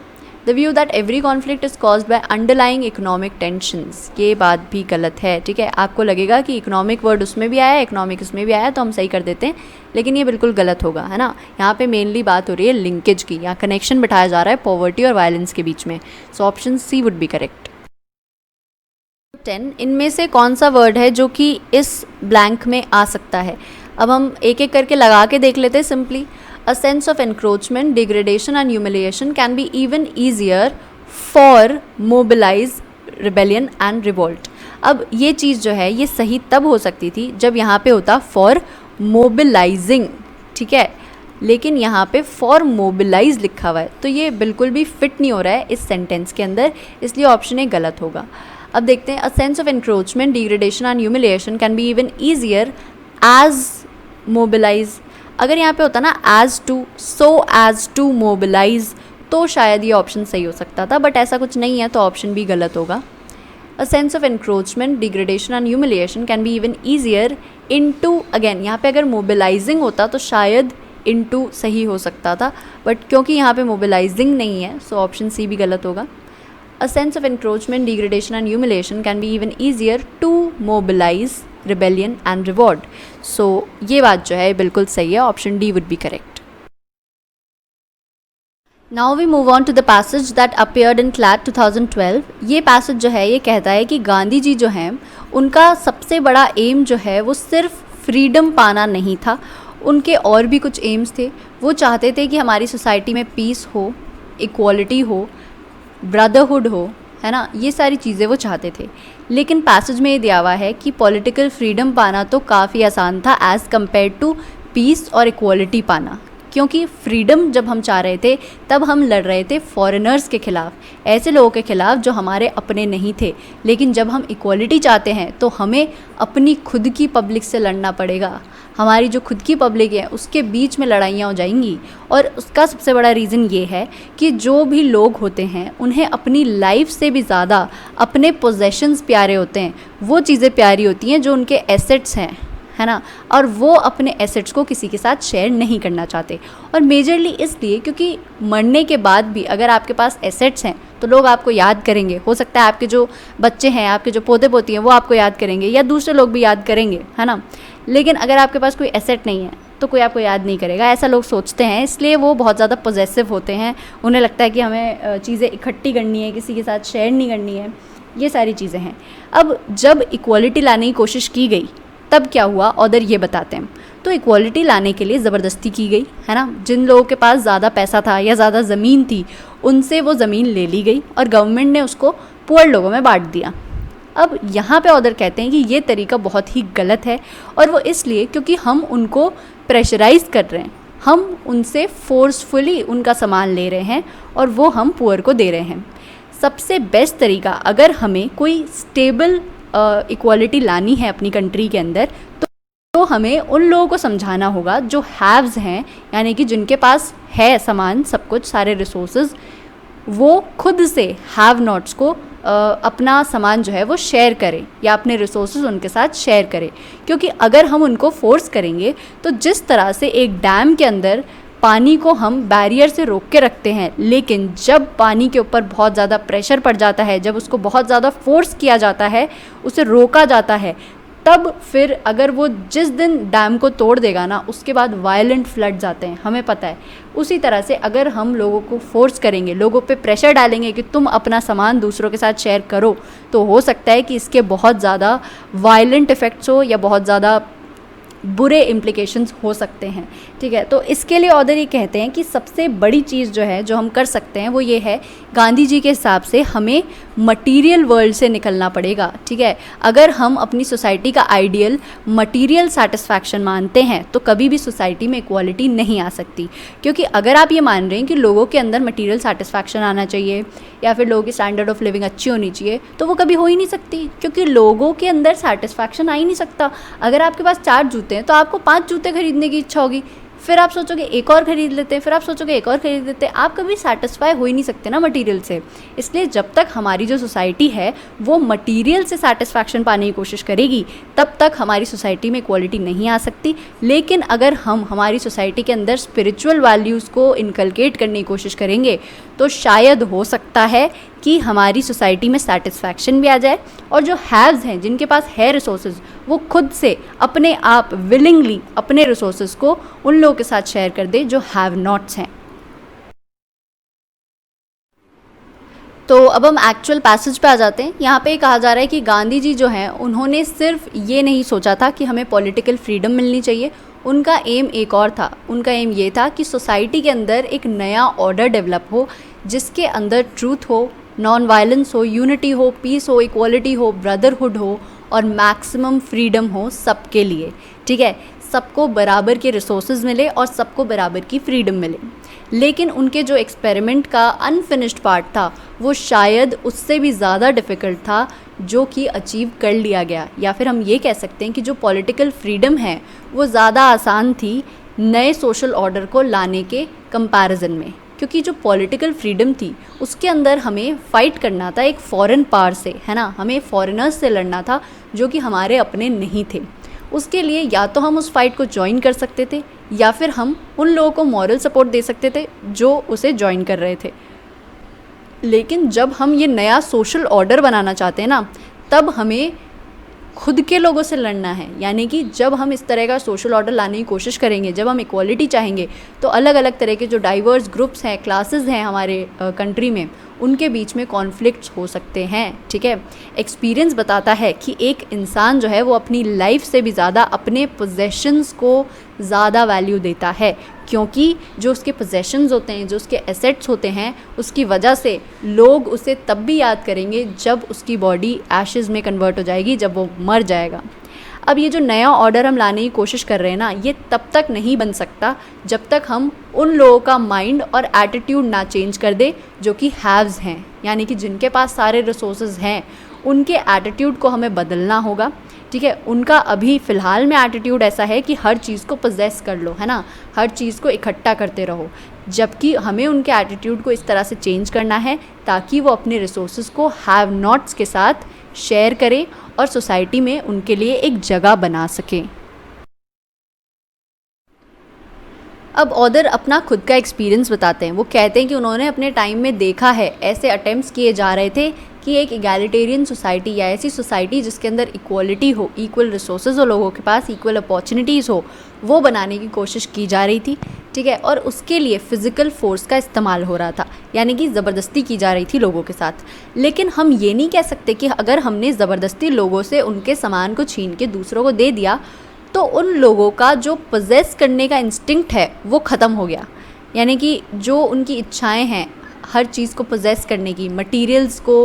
The view that every conflict is caused by underlying economic tensions, ये बात भी गलत है। ठीक है, आपको लगेगा कि इकोनॉमिक वर्ड उसमें भी आया, इकोनॉमिक इसमें भी आया, तो हम सही कर देते हैं, लेकिन ये बिल्कुल गलत होगा, है ना। यहाँ पे मेनली बात हो रही है लिंकेज की, यहाँ कनेक्शन बिठाया जा रहा है पॉवर्टी और वायलेंस के बीच में। So option C would be correct. 10, इनमें से कौन सा वर्ड है जो कि इस ब्लैंक में आ सकता है? अब हम एक एक करके लगा के देख लेते हैं simply. A sense of encroachment, degradation and humiliation can be even easier for mobilize rebellion and revolt. अब ये चीज़ जो है ये सही तब हो सकती थी जब यहाँ पे होता for mobilizing, ठीक है, लेकिन यहाँ पे for mobilize लिखा हुआ है, तो ये बिल्कुल भी फिट नहीं हो रहा है इस सेंटेंस के अंदर, इसलिए ऑप्शन ए गलत होगा। अब देखते हैं, a sense of encroachment, degradation and humiliation can be even easier as mobilize। अगर यहाँ पे होता ना as to, so as to mobilise, तो शायद ये ऑप्शन सही हो सकता था, बट ऐसा कुछ नहीं है, तो ऑप्शन भी गलत होगा। A sense of encroachment, degradation and humiliation can be even easier into, again यहाँ पे अगर मोबिलाइजिंग होता तो शायद इनटू सही हो सकता था, बट क्योंकि यहाँ पे मोबिलाइजिंग नहीं है, सो ऑप्शन सी भी गलत होगा। A sense of encroachment, degradation and humiliation can be even easier to mobilise rebellion and revolt। so ये बात जो है बिल्कुल सही है, option D would be correct। now we move on to the passage that appeared in CLAT 2012। ये passage जो है ये कहता है कि गांधी जी जो हैं उनका सबसे बड़ा एम जो है वो सिर्फ फ्रीडम पाना नहीं था, उनके और भी कुछ एम्स थे। वो चाहते थे कि हमारी सोसाइटी में पीस हो, इक्वालिटी हो, ब्रदरहुड हो, है ना, ये सारी चीज़ें वो चाहते थे। लेकिन पैसेज में ये दिया हुआ है कि पॉलिटिकल फ्रीडम पाना तो काफ़ी आसान था एज़ कम्पेयर टू पीस और इक्वालिटी पाना, क्योंकि फ्रीडम जब हम चाह रहे थे तब हम लड़ रहे थे फॉरेनर्स के ख़िलाफ़, ऐसे लोगों के ख़िलाफ़ जो हमारे अपने नहीं थे। लेकिन जब हम इक्वालिटी चाहते हैं तो हमें अपनी खुद की पब्लिक से लड़ना पड़ेगा, हमारी जो खुद की पब्लिक है उसके बीच में लड़ाइयाँ हो जाएंगी। और उसका सबसे बड़ा रीज़न ये है कि जो भी लोग होते हैं उन्हें अपनी लाइफ से भी ज़्यादा अपने पोजेशंस प्यारे होते हैं, वो चीज़ें प्यारी होती हैं जो उनके एसेट्स हैं, है ना, और वो अपने एसेट्स को किसी के साथ शेयर नहीं करना चाहते। और मेजरली इसलिए क्योंकि मरने के बाद भी अगर आपके पास एसेट्स हैं तो लोग आपको याद करेंगे। हो सकता है आपके जो बच्चे हैं, आपके जो पोते पोती हैं वो आपको याद करेंगे, या दूसरे लोग भी याद करेंगे, है ना। लेकिन अगर आपके पास कोई एसेट नहीं है तो कोई आपको याद नहीं करेगा, ऐसा लोग सोचते हैं, इसलिए वो बहुत ज़्यादा पॉजेसिव होते हैं। उन्हें लगता है कि हमें चीज़ें इकट्ठी करनी है, किसी के साथ शेयर नहीं करनी है, ये सारी चीज़ें हैं। अब जब इक्वालिटी लाने की कोशिश की गई तब क्या हुआ, ऑथर ये बताते हैं। तो इक्वालिटी लाने के लिए ज़बरदस्ती की गई, है ना। जिन लोगों के पास ज़्यादा पैसा था या ज़्यादा ज़मीन थी उनसे वो ज़मीन ले ली गई और गवर्नमेंट ने उसको पुअर लोगों में बांट दिया। अब यहाँ पे ऑथर कहते हैं कि ये तरीका बहुत ही गलत है, और वो इसलिए क्योंकि हम उनको प्रेशराइज़ कर रहे हैं, हम उनसे फोर्सफुली उनका सामान ले रहे हैं और वो हम पुअर को दे रहे हैं। सबसे बेस्ट तरीका, अगर हमें कोई स्टेबल इक्वालिटी लानी है अपनी कंट्री के अंदर, तो हमें उन लोगों को समझाना होगा जो हैव्स हैं, यानी कि जिनके पास है सामान, सब कुछ, सारे रिसोर्सेज, वो खुद से हैव नॉट्स को अपना सामान जो है वो शेयर करें या अपने रिसोर्सेज उनके साथ शेयर करें। क्योंकि अगर हम उनको फोर्स करेंगे तो जिस तरह से एक डैम के अंदर पानी को हम बैरियर से रोक के रखते हैं, लेकिन जब पानी के ऊपर बहुत ज़्यादा प्रेशर पड़ जाता है, जब उसको बहुत ज़्यादा फोर्स किया जाता है, उसे रोका जाता है, तब फिर अगर वो जिस दिन डैम को तोड़ देगा ना, उसके बाद वायलेंट फ्लड्स आते हैं, हमें पता है। उसी तरह से अगर हम लोगों को फोर्स करेंगे, लोगों पे प्रेशर डालेंगे कि तुम अपना सामान दूसरों के साथ शेयर करो, तो हो सकता है कि इसके बहुत ज़्यादा वायलेंट इफ़ेक्ट्स हो या बहुत ज़्यादा बुरे इम्प्लिकेशंस हो सकते हैं। ठीक है, तो इसके लिए ऑथर ये कहते हैं कि सबसे बड़ी चीज़ जो है जो हम कर सकते हैं वो ये है, गांधी जी के हिसाब से हमें मटेरियल वर्ल्ड से निकलना पड़ेगा। ठीक है, अगर हम अपनी सोसाइटी का आइडियल मटेरियल सेटिस्फैक्शन मानते हैं तो कभी भी सोसाइटी में इक्वालिटी नहीं आ सकती। क्योंकि अगर आप ये मान रहे हैं कि लोगों के अंदर मटेरियल सेटिस्फैक्शन आना चाहिए या फिर लोगों की स्टैंडर्ड ऑफ लिविंग अच्छी होनी चाहिए, तो वो कभी हो ही नहीं सकती, क्योंकि लोगों के अंदर सेटिस्फैक्शन आ ही नहीं सकता। अगर आपके पास 4 जूते हैं तो आपको 5 जूते खरीदने की इच्छा होगी, फिर आप सोचोगे एक और खरीद लेते हैं, फिर आप सोचोगे एक और खरीद लेते हैं। आप कभी सेटिस्फाई हो ही नहीं सकते ना मटेरियल से। इसलिए जब तक हमारी जो सोसाइटी है वो मटेरियल से सेटिस्फैक्शन पाने की कोशिश करेगी, तब तक हमारी सोसाइटी में इक्वालिटी नहीं आ सकती। लेकिन अगर हम हमारी सोसाइटी के अंदर स्पिरिचुअल वैल्यूज़ को इनकलकेट करने की कोशिश करेंगे तो शायद हो सकता है कि हमारी सोसाइटी में सेटिस्फैक्शन भी आ जाए, और जो हैव्स हैं, जिनके पास है रिसोर्सेज, वो खुद से अपने आप विलिंगली अपने रिसोर्सेज को उन लोगों के साथ शेयर कर दे जो हैव नॉट्स हैं। तो अब हम एक्चुअल पैसेज पे आ जाते हैं। यहाँ पे कहा जा रहा है कि गांधी जी जो हैं उन्होंने सिर्फ ये नहीं सोचा था कि हमें पॉलिटिकल फ्रीडम मिलनी चाहिए, उनका एम एक और था। उनका एम ये था कि सोसाइटी के अंदर एक नया ऑर्डर डेवलप हो जिसके अंदर ट्रूथ हो, नॉन वायलेंस हो, यूनिटी हो, पीस हो, इक्वालिटी हो, ब्रदरहुड हो और मैक्सिमम फ्रीडम हो सबके लिए। ठीक है, सबको बराबर के रिसोर्सेज मिले और सबको बराबर की फ्रीडम मिले। लेकिन उनके जो एक्सपेरिमेंट का अनफिनिश्ड पार्ट था वो शायद उससे भी ज़्यादा डिफ़िकल्ट था जो कि अचीव कर लिया गया, या फिर हम ये कह सकते हैं कि जो पॉलिटिकल फ्रीडम है वो ज़्यादा आसान थी नए सोशल ऑर्डर को लाने के कंपैरिजन में। क्योंकि जो पॉलिटिकल फ्रीडम थी उसके अंदर हमें फ़ाइट करना था एक फॉरेन पावर से, है ना, हमें फॉरेनर्स से लड़ना था जो कि हमारे अपने नहीं थे। उसके लिए या तो हम उस फाइट को ज्वाइन कर सकते थे या फिर हम उन लोगों को मॉरल सपोर्ट दे सकते थे जो उसे ज्वाइन कर रहे थे। लेकिन जब हम ये नया सोशल ऑर्डर बनाना चाहते हैं ना, तब हमें खुद के लोगों से लड़ना है। यानी कि जब हम इस तरह का सोशल ऑर्डर लाने की कोशिश करेंगे, जब हम इक्वालिटी चाहेंगे, तो अलग अलग तरह के जो डाइवर्स ग्रुप्स हैं, क्लासेस हैं हमारे कंट्री में, उनके बीच में कॉन्फ्लिक्ट्स हो सकते हैं। ठीक है, एक्सपीरियंस बताता है कि एक इंसान जो है वो अपनी लाइफ से भी ज़्यादा अपने पोजेशंस को ज़्यादा वैल्यू देता है, क्योंकि जो उसके पोजेशंस होते हैं, जो उसके एसेट्स होते हैं, उसकी वजह से लोग उसे तब भी याद करेंगे जब उसकी बॉडी एशेज़ में कन्वर्ट हो जाएगी, जब वो मर जाएगा। अब ये जो नया ऑर्डर हम लाने की कोशिश कर रहे हैं ना, ये तब तक नहीं बन सकता जब तक हम उन लोगों का माइंड और एटीट्यूड ना चेंज कर दे जो कि हैव्स हैं, यानी कि जिनके पास सारे रिसोर्सेज हैं, उनके एटीट्यूड को हमें बदलना होगा। ठीक है, उनका अभी फ़िलहाल में एटीट्यूड ऐसा है कि हर चीज़ को पोजेस कर लो, है ना, हर चीज़ को इकट्ठा करते रहो, जबकि हमें उनके एटीट्यूड को इस तरह से चेंज करना है ताकि वो अपने रिसोर्सेज को हैव नॉट्स के साथ शेयर करें और सोसाइटी में उनके लिए एक जगह बना सकें। अब ऑथर अपना खुद का एक्सपीरियंस बताते हैं। वो कहते हैं कि उन्होंने अपने टाइम में देखा है, ऐसे अटेम्प्ट्स किए जा रहे थे कि एक इगैलिटेरियन सोसाइटी या ऐसी सोसाइटी जिसके अंदर इक्वालिटी हो, इक्वल रिसोर्सेज हो, लोगों के पास इक्वल अपॉर्चुनिटीज़ हो, वो बनाने की कोशिश की जा रही थी। ठीक है, और उसके लिए फ़िज़िकल फोर्स का इस्तेमाल हो रहा था, यानी कि ज़बरदस्ती की जा रही थी लोगों के साथ। लेकिन हम ये नहीं कह सकते कि अगर हमने ज़बरदस्ती लोगों से उनके सामान को छीन के दूसरों को दे दिया तो उन लोगों का जो पोजेस करने का इंस्टिंक्ट है वो ख़त्म हो गया। यानी कि जो उनकी इच्छाएं हैं हर चीज़ को पोजेस करने की, मटेरियल्स को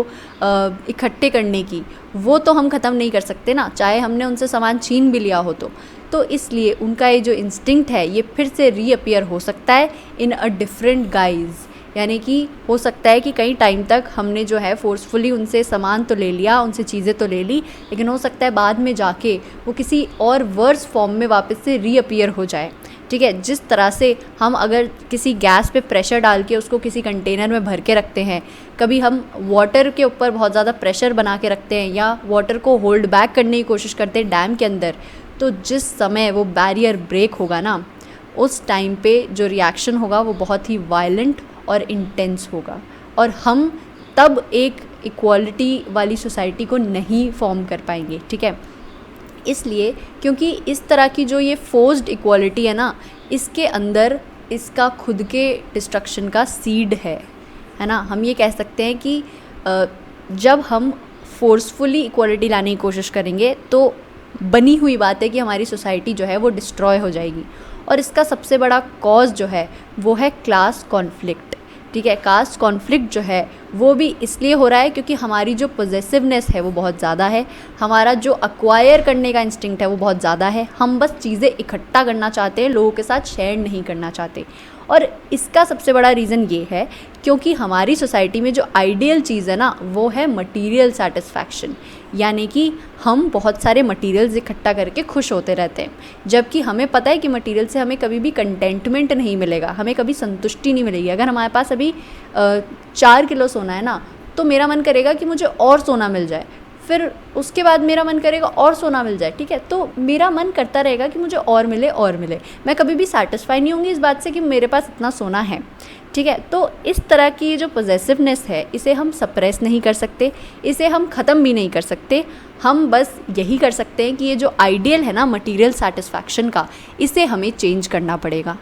इकट्ठे करने की, वो तो हम ख़त्म नहीं कर सकते ना, चाहे हमने उनसे सामान छीन भी लिया हो तो इसलिए उनका ये जो इंस्टिंक्ट है ये फिर से रीअपियर हो सकता है इन अ डिफरेंट गाइज। यानी कि हो सकता है कि कई टाइम तक हमने जो है फोर्सफुली उनसे सामान तो ले लिया, उनसे चीज़ें तो ले ली, लेकिन हो सकता है बाद में जाके वो किसी और वर्स फॉर्म में वापस से रीअपियर हो जाए। ठीक है, जिस तरह से हम अगर किसी गैस पे प्रेशर डाल के उसको किसी कंटेनर में भर के रखते हैं, कभी हम वाटर के ऊपर बहुत ज़्यादा प्रेशर बना के रखते हैं या वाटर को होल्ड बैक करने की कोशिश करते हैं डैम के अंदर, तो जिस समय वो बैरियर ब्रेक होगा ना, उस टाइम पे जो रिएक्शन होगा वो बहुत ही वायलेंट और इंटेंस होगा, और हम तब एक इक्वालिटी वाली सोसाइटी को नहीं फॉर्म कर पाएंगे। ठीक है, इसलिए क्योंकि इस तरह की जो ये फोर्स्ड इक्वालिटी है ना, इसके अंदर इसका खुद के डिस्ट्रक्शन का सीड है ना। हम ये कह सकते हैं कि जब हम फोर्सफुली इक्वालिटी लाने की कोशिश करेंगे तो बनी हुई बात है कि हमारी सोसाइटी जो है वो डिस्ट्रॉय हो जाएगी। और इसका सबसे बड़ा कॉज जो है वो है क्लास कॉन्फ्लिक्ट। ठीक है, कास्ट कॉन्फ्लिक्ट जो है वो भी इसलिए हो रहा है क्योंकि हमारी जो पॉजेसिवनेस है वो बहुत ज़्यादा है, हमारा जो अक्वायर करने का इंस्टिंक्ट है वो बहुत ज़्यादा है। हम बस चीज़ें इकट्ठा करना चाहते हैं, लोगों के साथ शेयर नहीं करना चाहते। और इसका सबसे बड़ा रीज़न ये है क्योंकि हमारी सोसाइटी में जो आइडियल चीज़ है ना वो है मटेरियल सेटिस्फैक्शन, यानी कि हम बहुत सारे मटेरियल्स इकट्ठा करके खुश होते रहते हैं, जबकि हमें पता है कि मटेरियल से हमें कभी भी कंटेंटमेंट नहीं मिलेगा, हमें कभी संतुष्टि नहीं मिलेगी। अगर हमारे पास अभी 4 किलो सोना है ना, तो मेरा मन करेगा कि मुझे और सोना मिल जाए, फिर उसके बाद मेरा मन करेगा और सोना मिल जाए। ठीक है, तो मेरा मन करता रहेगा कि मुझे और मिले और मिले, मैं कभी भी सेटिस्फाई नहीं होंगी इस बात से कि मेरे पास इतना सोना है। ठीक है, तो इस तरह की जो पॉजेसिवनेस है इसे हम सप्रेस नहीं कर सकते, इसे हम ख़त्म भी नहीं कर सकते। हम बस यही कर सकते हैं कि ये जो आइडियल है ना मटेरियल सेटिस्फैक्शन का, इसे हमें चेंज करना पड़ेगा।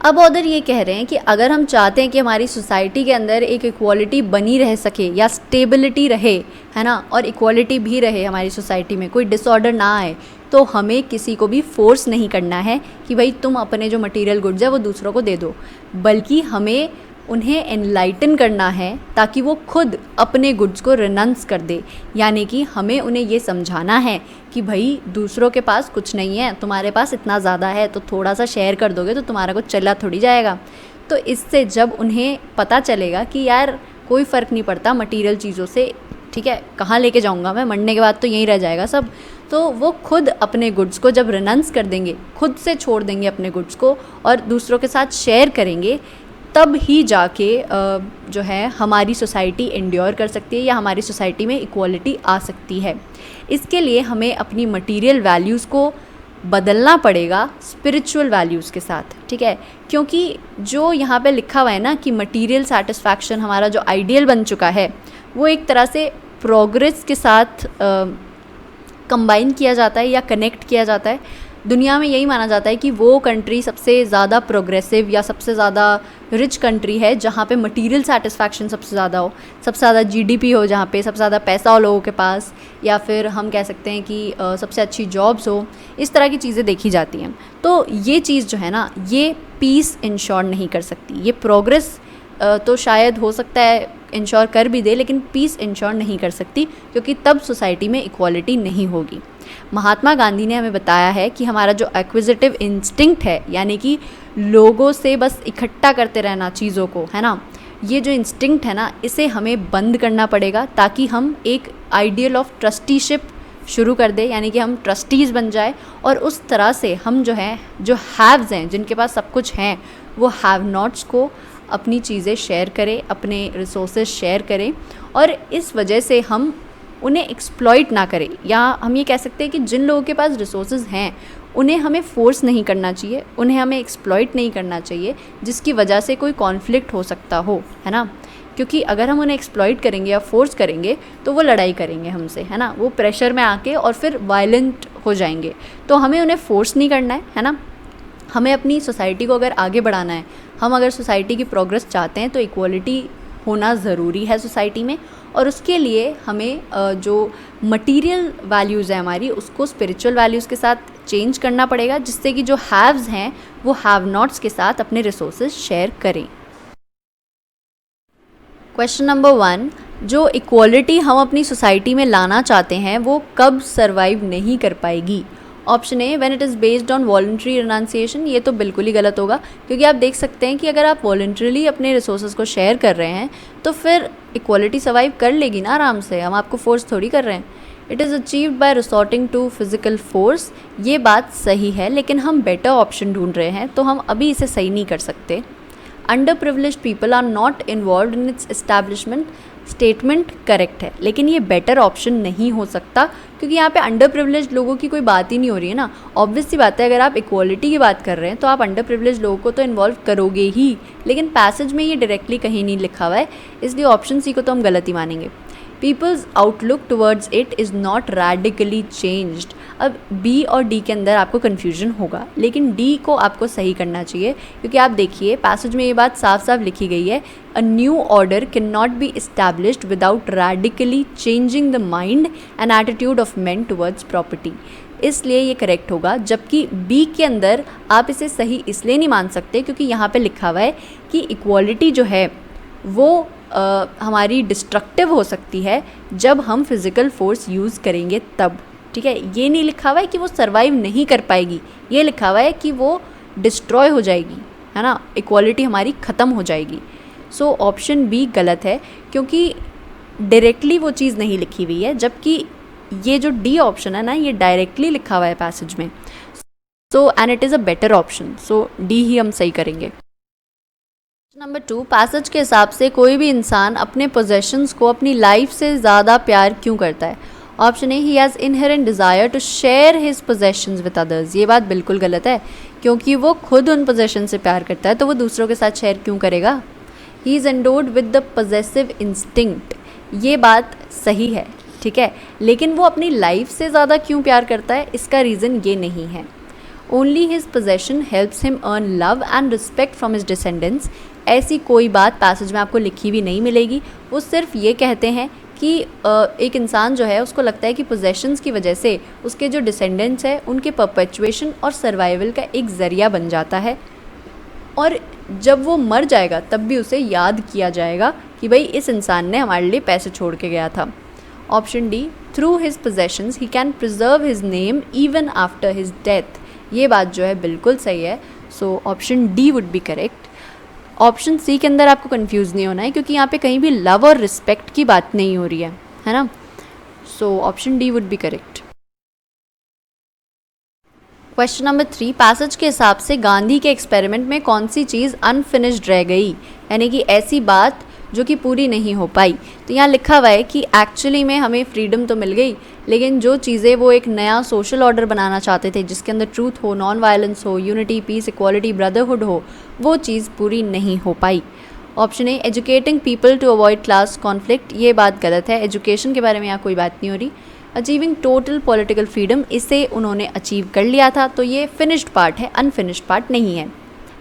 अब ऑथर ये कह रहे हैं कि अगर हम चाहते हैं कि हमारी सोसाइटी के अंदर एक इक्वालिटी बनी रह सके या स्टेबिलिटी रहे, है ना, और इक्वालिटी भी रहे हमारी सोसाइटी में, कोई डिसऑर्डर ना आए, तो हमें किसी को भी फोर्स नहीं करना है कि भाई तुम अपने जो मटेरियल गुड्स है वो दूसरों को दे दो, बल्कि हमें उन्हें एनलाइटन करना है ताकि वो खुद अपने गुड्स को रिनंस कर दे। यानी कि हमें उन्हें ये समझाना है कि भाई दूसरों के पास कुछ नहीं है, तुम्हारे पास इतना ज़्यादा है, तो थोड़ा सा शेयर कर दोगे तो तुम्हारा कुछ चला थोड़ी जाएगा। तो इससे जब उन्हें पता चलेगा कि यार कोई फ़र्क नहीं पड़ता मटीरियल चीज़ों से, ठीक है, कहाँ लेके जाऊँगा मैं, मरने के बाद तो यहीं रह जाएगा सब, तो वो खुद अपने गुड्स को जब रिनंस कर देंगे, खुद से छोड़ देंगे अपने गुड्स को और दूसरों के साथ शेयर करेंगे, तब ही जाके जो है हमारी सोसाइटी एंड्योर कर सकती है या हमारी सोसाइटी में इक्वालिटी आ सकती है। इसके लिए हमें अपनी मटेरियल वैल्यूज़ को बदलना पड़ेगा स्पिरिचुअल वैल्यूज़ के साथ। ठीक है, क्योंकि जो यहाँ पे लिखा हुआ है ना कि मटेरियल सेटिस्फैक्शन हमारा जो आइडियल बन चुका है वो एक तरह से प्रोग्रेस के साथ कंबाइन किया जाता है या कनेक्ट किया जाता है। दुनिया में यही माना जाता है कि वो कंट्री सबसे ज़्यादा प्रोग्रेसिव या सबसे ज़्यादा रिच कंट्री है जहाँ पे मटेरियल सेटिस्फैक्शन सबसे ज़्यादा हो, सबसे ज़्यादा जीडीपी हो, जहाँ पे सबसे ज़्यादा पैसा हो लोगों के पास, या फिर हम कह सकते हैं कि सबसे अच्छी जॉब्स हो, इस तरह की चीज़ें देखी जाती हैं। तो ये चीज़ जो है ना ये पीस इंश्योर नहीं कर सकती। ये प्रोग्रेस तो शायद हो सकता है इंश्योर कर भी दे, लेकिन पीस इंश्योर नहीं कर सकती, क्योंकि तब सोसाइटी में इक्वालिटी नहीं होगी। महात्मा गांधी ने हमें बताया है कि हमारा जो एक्विजिटिव इंस्टिंक्ट है, यानी कि लोगों से बस इकट्ठा करते रहना चीज़ों को, है ना, ये जो इंस्टिंक्ट है ना इसे हमें बंद करना पड़ेगा ताकि हम एक आइडियल ऑफ ट्रस्टीशिप शुरू कर दे, यानी कि हम ट्रस्टीज़ बन जाए और उस तरह से हम जो हैं, जो हैव्स हैं, जिनके पास सब कुछ हैं, वो हैव नॉट्स को अपनी चीज़ें शेयर करें, अपने रिसोर्सेज शेयर करें, और इस वजह से हम उन्हें एक्सप्लॉइट ना करें। या हम ये कह सकते हैं कि जिन लोगों के पास रिसोर्सेज हैं उन्हें हमें फोर्स नहीं करना चाहिए, उन्हें हमें एक्सप्लॉइट नहीं करना चाहिए जिसकी वजह से कोई कॉन्फ्लिक्ट हो सकता हो, है ना, क्योंकि अगर हम उन्हें एक्सप्लॉइट करेंगे या फोर्स करेंगे तो वो लड़ाई करेंगे हमसे, है ना, वो प्रेशर में आके और फिर वायलेंट हो जाएंगे। तो हमें उन्हें फोर्स नहीं करना है ना। हमें अपनी सोसाइटी को अगर आगे बढ़ाना है, हम अगर सोसाइटी की प्रोग्रेस चाहते हैं तो इक्वालिटी होना ज़रूरी है सोसाइटी में, और उसके लिए हमें जो मटेरियल वैल्यूज़ है हमारी उसको स्पिरिचुअल वैल्यूज़ के साथ चेंज करना पड़ेगा, जिससे कि जो हैव्स हैं वो हैव नॉट्स के साथ अपने रिसोर्सेज शेयर करें। क्वेश्चन नंबर 1, जो इक्वालिटी हम अपनी सोसाइटी में लाना चाहते हैं वो कब सर्वाइव नहीं कर पाएगी? Option A, when it is based on voluntary renunciation. ये तो बिल्कुल ही गलत होगा, क्योंकि आप देख सकते हैं कि अगर आप वॉलंटरीली अपने रिसोर्सेज को शेयर कर रहे हैं तो फिर इक्वालिटी सर्वाइव कर लेगी ना आराम से, हम आपको फोर्स थोड़ी कर रहे हैं। It is achieved by resorting to physical force. ये बात सही है, लेकिन हम बेटर ऑप्शन ढूंढ रहे हैं, तो हम अभी इसे सही नहीं कर सकते। Underprivileged people are not involve in its establishment. Statement correct है, लेकिन ये बेटर ऑप्शन नहीं हो सकता, क्योंकि यहाँ पे अंडर प्रिविलेज्ड लोगों की कोई बात ही नहीं हो रही है ना। ऑब्वियस सी बात है, अगर आप इक्वालिटी की बात कर रहे हैं तो आप अंडर प्रिविलेज्ड लोगों को तो इन्वॉल्व करोगे ही, लेकिन पैसेज में ये डायरेक्टली कहीं नहीं लिखा हुआ है, इसलिए ऑप्शन सी को तो हम गलत ही मानेंगे। People's outlook towards it is not radically changed. अब बी और डी के अंदर आपको कन्फ्यूजन होगा, लेकिन डी को आपको सही करना चाहिए, क्योंकि आप देखिए पैसेज में ये बात साफ साफ लिखी गई है, a new order can not be established without radically changing the mind and attitude of main towards property. इसलिए ये करेक्ट होगा, जबकि बी के अंदर आप इसे सही इसलिए नहीं मान सकते क्योंकि यहाँ पे लिखा हुआ है कि इक्वालिटी जो है वो हमारी डिस्ट्रक्टिव हो सकती है जब हम फिज़िकल फोर्स यूज़ करेंगे तब, ठीक है। ये नहीं लिखा हुआ है कि वो सर्वाइव नहीं कर पाएगी, ये लिखा हुआ है कि वो डिस्ट्रॉय हो जाएगी, है ना, इक्वालिटी हमारी ख़त्म हो जाएगी। सो ऑप्शन बी गलत है, क्योंकि डायरेक्टली वो चीज़ नहीं लिखी हुई है, जबकि ये जो डी ऑप्शन है ना, ये डायरेक्टली लिखा हुआ है पैसेज में। So and it is a better option, so D ही हम सही करेंगे। नंबर 2, पैसेज के हिसाब से कोई भी इंसान अपने पोजेशंस को अपनी लाइफ से ज़्यादा प्यार क्यों करता है? Option A, he has inherent desire to share his possessions with others. ये बात बिल्कुल गलत है, क्योंकि वो खुद उन पोजेशन से प्यार करता है तो वो दूसरों के साथ शेयर क्यों करेगा? He is endowed with the possessive instinct. ये बात सही है, ठीक है, लेकिन वो अपनी लाइफ से ज़्यादा क्यों प्यार करता है, इसका रीज़न ये नहीं है। Only his possession helps him earn love and respect from his descendants. ऐसी कोई बात पैसेज में आपको लिखी हुई नहीं मिलेगी। वो सिर्फ ये कहते हैं कि एक इंसान जो है उसको लगता है कि पोजेशंस की वजह से उसके जो डिसेंडेंट्स हैं उनके परपेचुएशन और सर्वाइवल का एक ज़रिया बन जाता है, और जब वो मर जाएगा तब भी उसे याद किया जाएगा कि भाई इस इंसान ने हमारे लिए पैसे छोड़ के गया था। Option D, through his possessions he can preserve his name even after his death. ये बात जो है बिल्कुल सही है, so option D would be correct. Option C के अंदर आपको कंफ्यूज नहीं होना है, क्योंकि यहाँ पे कहीं भी लव और रिस्पेक्ट की बात नहीं हो रही है ना। सो option D would be correct. Question number 3, passage के हिसाब से गांधी के एक्सपेरिमेंट में कौन सी चीज़ अनफिनिश्ड रह गई, यानी कि ऐसी बात जो कि पूरी नहीं हो पाई। तो यहाँ लिखा हुआ है कि एक्चुअली में हमें फ्रीडम तो मिल गई, लेकिन जो चीज़ें वो एक नया सोशल ऑर्डर बनाना चाहते थे जिसके अंदर ट्रूथ हो, नॉन वायलेंस हो, यूनिटी, पीस, इक्वालिटी, ब्रदरहुड हो, वो चीज़ पूरी नहीं हो पाई। Option A, educating people to avoid class conflict. ये बात गलत है, एजुकेशन के बारे में यहाँ कोई बात नहीं हो रही। अचीविंग टोटल पॉलिटिकल फ्रीडम, इसे उन्होंने अचीव कर लिया था, तो ये फिनिश्ड पार्ट है, अनफिनिश्ड पार्ट नहीं है।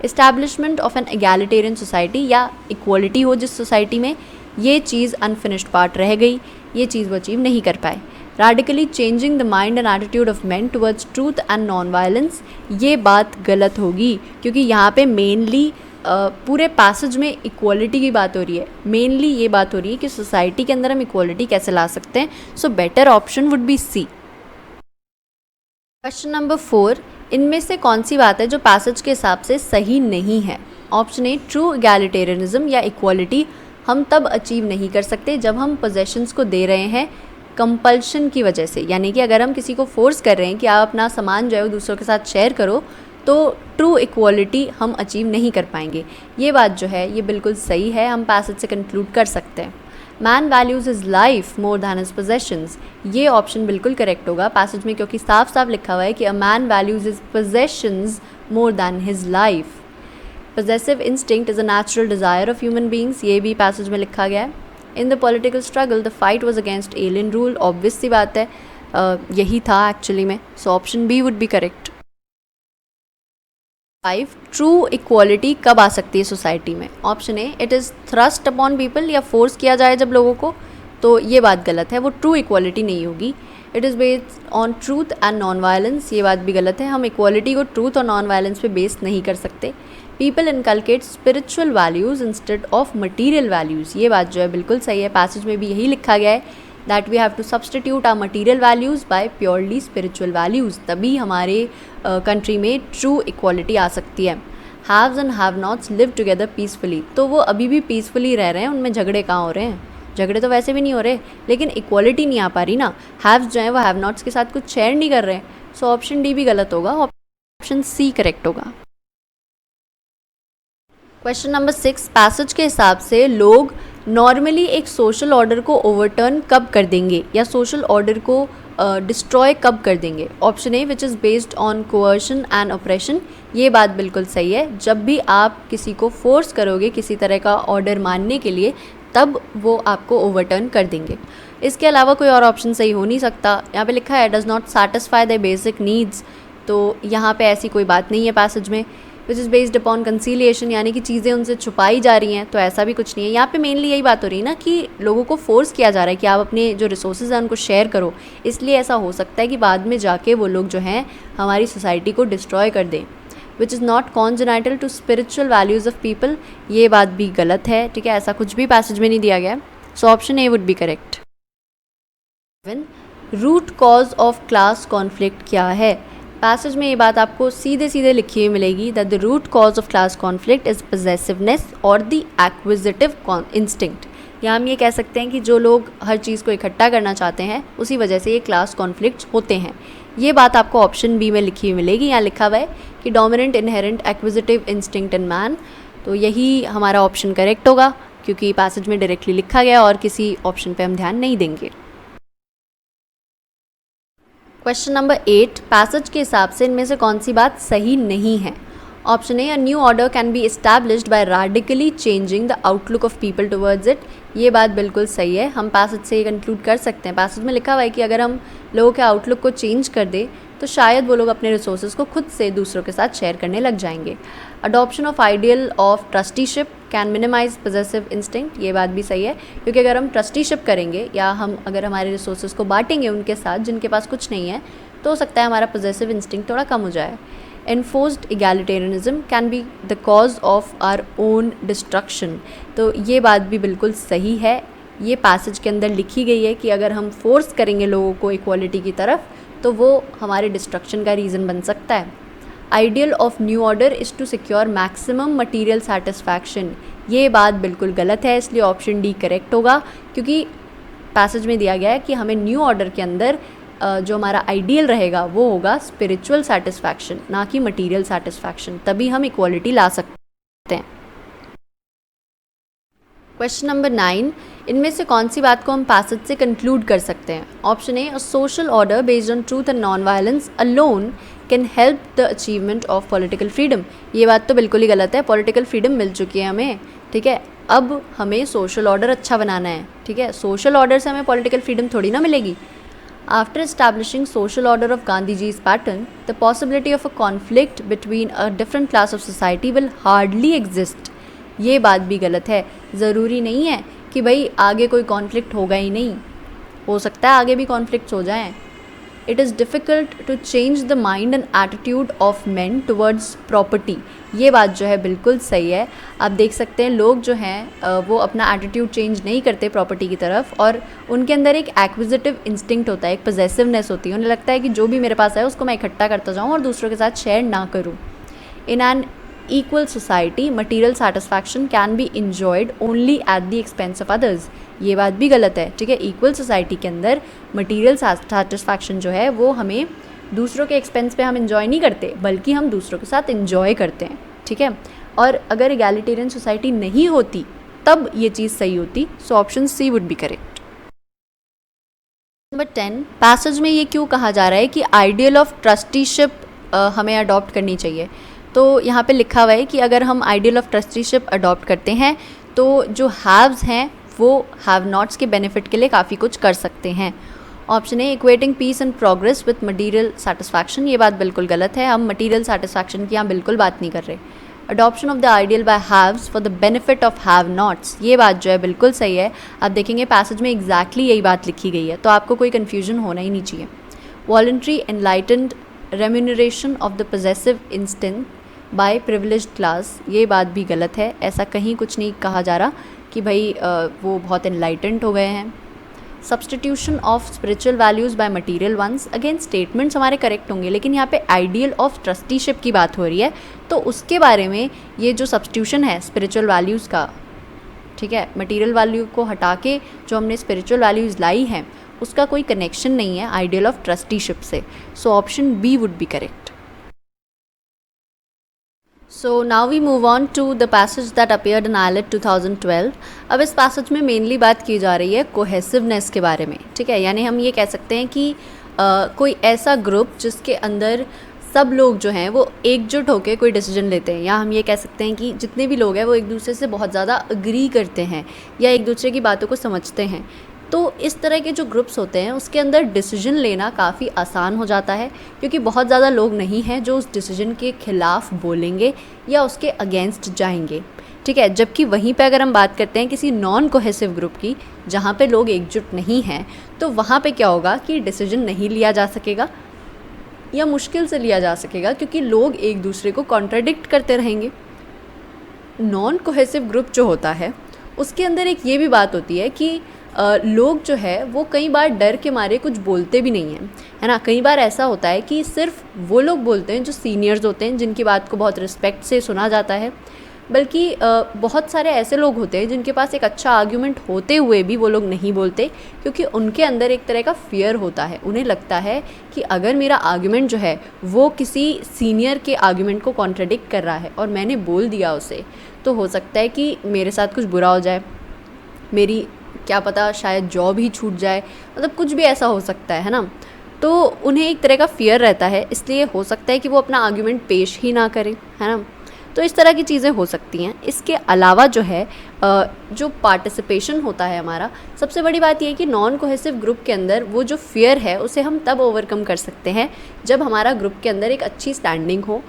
इस्टेब्लिशमेंट ऑफ एन एगैलिटेरियन सोसाइटी, या इक्वालिटी हो जिस सोसाइटी में, ये चीज़ अनफिनिश्ड पार्ट रह गई, ये चीज़ वो अचीव नहीं कर पाए। Radically changing the mind and attitude of main towards truth and non violence, ये बात गलत होगी, क्योंकि यहाँ पे मेनली पूरे पैसेज में इक्वालिटी की बात हो रही है। मेनली ये बात हो रही है कि सोसाइटी के अंदर हम इक्वालिटी कैसे ला सकते हैं। So better option would be C. Question number 4, इनमें से कौन सी बात है जो पैसेज के हिसाब से सही नहीं है? ऑप्शन ए, ट्रू एगैलिटेरियनिज्म या इक्वालिटी हम तब अचीव नहीं कर सकते जब हम पोजेशंस को दे रहे हैं कंपल्शन की वजह से, यानी कि अगर हम किसी को फोर्स कर रहे हैं कि आप अपना सामान जो है वो दूसरों के साथ शेयर करो, तो ट्रू इक्वालिटी हम अचीव नहीं कर पाएंगे। ये बात जो है ये बिल्कुल सही है, हम पैसेज से कंक्लूड कर सकते हैं। Man values his life more than his possessions, ये ऑप्शन बिल्कुल करेक्ट होगा पैसेज में, क्योंकि साफ साफ लिखा हुआ है कि a man values his possessions more than his life. Possessive instinct is a natural desire of human beings, ये भी पैसेज में लिखा गया है। In the political struggle the fight was against alien rule, obvious सी बात है, यही था एक्चुअली में, so option B would be correct. 5, true equality कब आ सकती है सोसाइटी में? Option A, it is thrust upon people, या फोर्स किया जाए जब लोगों को, तो ये बात गलत है, वो ट्रू इक्वालिटी नहीं होगी। It is based on truth and non violence, ये बात भी गलत है, हम इक्वालिटी को ट्रूथ और नॉन वायलेंस पे बेस नहीं कर सकते। People inculcate spiritual values instead of material values, ये बात जो है बिल्कुल सही है, पैसेज में भी यही लिखा गया है that we have to substitute our material values by purely spiritual values, तभी हमारे कंट्री में ट्रू इक्वालिटी आ सकती है। Haves and have nots live together peacefully, तो वो अभी भी पीसफुली रह रहे हैं, उनमें झगड़े कहाँ हो रहे हैं? झगड़े तो वैसे भी नहीं हो रहे, लेकिन इक्वालिटी नहीं आ पा रही ना। हैव्स जो है वो हैव नॉट्स के साथ कुछ शेयर नहीं कर रहे हैं, सो ऑप्शन डी भी गलत होगा, ऑप्शन सी करेक्ट होगा। क्वेश्चन नंबर 6, पैसेज के हिसाब से लोग नॉर्मली एक सोशल ऑर्डर को ओवरटर्न कब कर देंगे, या सोशल ऑर्डर को डिस्ट्रॉय कब कर देंगे? Option A, which is based on coercion and operation, ये बात बिल्कुल सही है, जब भी आप किसी को फोर्स करोगे किसी तरह का ऑर्डर मानने के लिए, तब वो आपको ओवरटर्न कर देंगे। इसके अलावा कोई और ऑप्शन सही हो नहीं सकता। यहाँ पे लिखा है does not satisfy the basic needs, तो यहाँ पे ऐसी कोई बात नहीं है पैसेज में। Which is based upon conciliation, यानी कि चीज़ें उनसे छुपाई जा रही हैं, तो ऐसा भी कुछ नहीं है। यहाँ पे मेनली यही बात हो रही है ना कि लोगों को फोर्स किया जा रहा है कि आप अपने जो रिसोर्सेज हैं उनको शेयर करो, इसलिए ऐसा हो सकता है कि बाद में जाके वो लोग जो हैं हमारी सोसाइटी को डिस्ट्रॉय कर दें। Which is not congenital to spiritual values of people, ये बात भी गलत है, ठीक है, ऐसा कुछ भी पैसेज में नहीं दिया गया। So option A would be correct. Root cause of class conflict क्या है? पैसेज में ये बात आपको सीधे सीधे लिखी हुई मिलेगी that the root cause of class conflict is possessiveness और द एक्विजिटिव इंस्टिंक्ट। या हम ये कह सकते हैं कि जो लोग हर चीज़ को इकट्ठा करना चाहते हैं उसी वजह से ये क्लास कॉन्फ्लिक्ट्स होते हैं। ये बात आपको ऑप्शन बी में लिखी हुई मिलेगी। यहाँ लिखा हुआ है कि dominant inherent एक्विजिटिव instinct in man, तो यही हमारा ऑप्शन करेक्ट होगा क्योंकि पैसेज में डायरेक्टली लिखा गया और किसी ऑप्शन पे हम ध्यान नहीं देंगे। क्वेश्चन नंबर 8, पैसेज के हिसाब से इनमें से कौन सी बात सही नहीं है? Option A, a new order can be established bye radically changing the outlook of people towards it. ये बात बिल्कुल सही है, हम पैसेज से ये कंक्लूड कर सकते हैं। पैसेज में लिखा हुआ है कि अगर हम लोगों के आउटलुक को चेंज कर दें तो शायद वो लोग अपने रिसोर्सेज को खुद से दूसरों के साथ शेयर करने लग जाएंगे। Adoption of ideal of trusteeship can minimise possessive instinct, ये बात भी सही है क्योंकि अगर हम ट्रस्टीशिप करेंगे या हम अगर हमारे रिसोर्सेज को बांटेंगे उनके साथ जिनके पास कुछ नहीं है तो हो सकता है हमारा पोजेसिव इंस्टिंक्ट थोड़ा कम हो जाए। Enforced egalitarianism can be the cause of our own destruction, तो ये बात भी बिल्कुल सही है। ये पैसेज के अंदर लिखी गई है कि अगर हम फोर्स करेंगे लोगों को इक्वालिटी की तरफ तो वो हमारे डिस्ट्रक्शन का रीज़न बन सकता है। Ideal of new order is to secure maximum material satisfaction, ये बात बिल्कुल गलत है, इसलिए ऑप्शन डी करेक्ट होगा क्योंकि पैसेज में दिया गया है कि हमें न्यू ऑर्डर के अंदर जो हमारा आइडियल रहेगा वो होगा स्पिरिचुअल सेटिस्फैक्शन, ना कि मटीरियल सेटिस्फैक्शन, तभी हम इक्वालिटी ला सकते हैं। क्वेश्चन नंबर 9, इनमें से कौन सी बात को हम पैसेज से कंक्लूड कर सकते हैं? Option A, a social order based on truth and non violence alone can help the achievement of political freedom. ये बात तो बिल्कुल ही गलत है, पॉलिटिकल फ्रीडम मिल चुकी है हमें, ठीक है, अब हमें सोशल ऑर्डर अच्छा बनाना है, ठीक है, सोशल ऑर्डर से हमें पॉलिटिकल फ्रीडम थोड़ी ना मिलेगी। After establishing social order of Gandhiji's pattern, the possibility of a conflict between a different class of society will hardly exist. ये बात भी गलत है, ज़रूरी नहीं है कि भाई आगे कोई कॉन्फ्लिक्ट होगा ही नहीं, हो सकता है आगे भी कॉन्फ्लिक्ट्स हो जाएं। It is difficult to change the mind and attitude of men towards property. ये बात जो है बिल्कुल सही है। आप देख सकते हैं लोग जो हैं वो अपना एटीट्यूड चेंज नहीं करते प्रॉपर्टी की तरफ और उनके अंदर एक एक्विजिटिव इंस्टिंक्ट होता है, एक पोजेसिवनेस होती है, उन्हें लगता है कि जो भी मेरे पास है उसको मैं इकट्ठा करता जाऊँ और दूसरों के साथ शेयर ना करूँ। In an equal society, material satisfaction can be enjoyed only at the expense of others. ये बात भी गलत है, ठीक है, इक्वल सोसाइटी के अंदर मटेरियल सेटिस्फैक्शन जो है वो हमें दूसरों के एक्सपेंस पे हम इन्जॉय नहीं करते बल्कि हम दूसरों के साथ इन्जॉय करते हैं, ठीक है। और अगर इगैलिटेरियन सोसाइटी नहीं होती तब ये चीज़ सही होती, so option C would be correct. Number 10, passage में ये क्यों कहा जा रहा है कि आइडियल ऑफ ट्रस्टीशिप हमें अडॉप्ट करनी चाहिए? तो यहाँ पे लिखा हुआ है कि अगर हम आइडियल ऑफ ट्रस्टीशिप अडॉप्ट करते हैं तो जो हैव्स हैं वो हैव नॉट्स के बेनिफिट के लिए काफ़ी कुछ कर सकते हैं। Option A, equating peace and progress with material satisfaction, ये बात बिल्कुल गलत है, हम मटीरियल सेटिस्फैक्शन की यहाँ बिल्कुल बात नहीं कर रहे। Adoption of the ideal by haves for the benefit of have nots, ये बात जो है बिल्कुल सही है। आप देखेंगे पैसेज में एग्जैक्टली यही बात लिखी गई है, तो आपको कोई कन्फ्यूजन होना ही नहीं चाहिए। Voluntary enlightened remuneration of the possessive instinct by privileged class, ये बात भी गलत है, ऐसा कहीं कुछ नहीं कहा जा रहा कि भाई वो बहुत एनलाइटेंड हो गए हैं। Substitution of spiritual values by material ones, again statements हमारे करेक्ट होंगे लेकिन यहाँ पे आइडियल ऑफ ट्रस्टीशिप की बात हो रही है तो उसके बारे में ये जो सब्सटीट्यूशन है स्पिरिचुअल वैल्यूज़ का, ठीक है, मटीरियल वैल्यू को हटा के जो हमने स्पिरिचुअल वैल्यूज़ लाई हैं उसका कोई कनेक्शन नहीं है आइडियल ऑफ ट्रस्टीशिप से, so option B would be correct. So now we move on to the passage that appeared in IELTS 2012. अब इस पैसेज में मेनली बात की जा रही है कोहेसिवनेस के बारे में, ठीक है, यानी हम ये कह सकते हैं कि कोई ऐसा ग्रुप जिसके अंदर सब लोग जो हैं वो एकजुट होकर कोई डिसीजन लेते हैं, या हम ये कह सकते हैं कि जितने भी लोग हैं वो एक दूसरे से बहुत ज़्यादा अग्री करते हैं या एक दूसरे की बातों को समझते हैं। तो इस तरह के जो ग्रुप्स होते हैं उसके अंदर डिसीजन लेना काफ़ी आसान हो जाता है, क्योंकि बहुत ज़्यादा लोग नहीं हैं जो उस डिसीजन के ख़िलाफ़ बोलेंगे या उसके अगेंस्ट जाएंगे। ठीक है, जबकि वहीं पे अगर हम बात करते हैं किसी नॉन कोहेसिव ग्रुप की, जहाँ पे लोग एकजुट नहीं हैं, तो वहाँ पे क्या होगा कि डिसीजन नहीं लिया जा सकेगा या मुश्किल से लिया जा सकेगा, क्योंकि लोग एक दूसरे को कॉन्ट्राडिक्ट करते रहेंगे। नॉन कोहेसिव ग्रुप जो होता है उसके अंदर एक ये भी बात होती है कि लोग जो है वो कई बार डर के मारे कुछ बोलते भी नहीं हैं, है ना। कई बार ऐसा होता है कि सिर्फ वो लोग बोलते हैं जो सीनियर्स होते हैं, जिनकी बात को बहुत रिस्पेक्ट से सुना जाता है, बल्कि बहुत सारे ऐसे लोग होते हैं जिनके पास एक अच्छा आर्ग्यूमेंट होते हुए भी वो लोग नहीं बोलते, क्योंकि उनके अंदर एक तरह का फियर होता है। उन्हें लगता है कि अगर मेरा आर्ग्यूमेंट जो है वो किसी सीनियर के आर्ग्यूमेंट को कॉन्ट्राडिक्ट कर रहा है और मैंने बोल दिया उसे, तो हो सकता है कि मेरे साथ कुछ बुरा हो जाए, मेरी क्या पता शायद जॉब ही छूट जाए, मतलब कुछ भी ऐसा हो सकता है ना। तो उन्हें एक तरह का फियर रहता है, इसलिए हो सकता है कि वो अपना आर्ग्यूमेंट पेश ही ना करें, है ना। तो इस तरह की चीज़ें हो सकती हैं। इसके अलावा जो है जो पार्टिसिपेशन होता है हमारा, सबसे बड़ी बात यह है कि नॉन कोहेसिव ग्रुप के अंदर वो जो फियर है उसे हम तब ओवरकम कर सकते हैं जब हमारा ग्रुप के अंदर एक अच्छी स्टैंडिंग हो,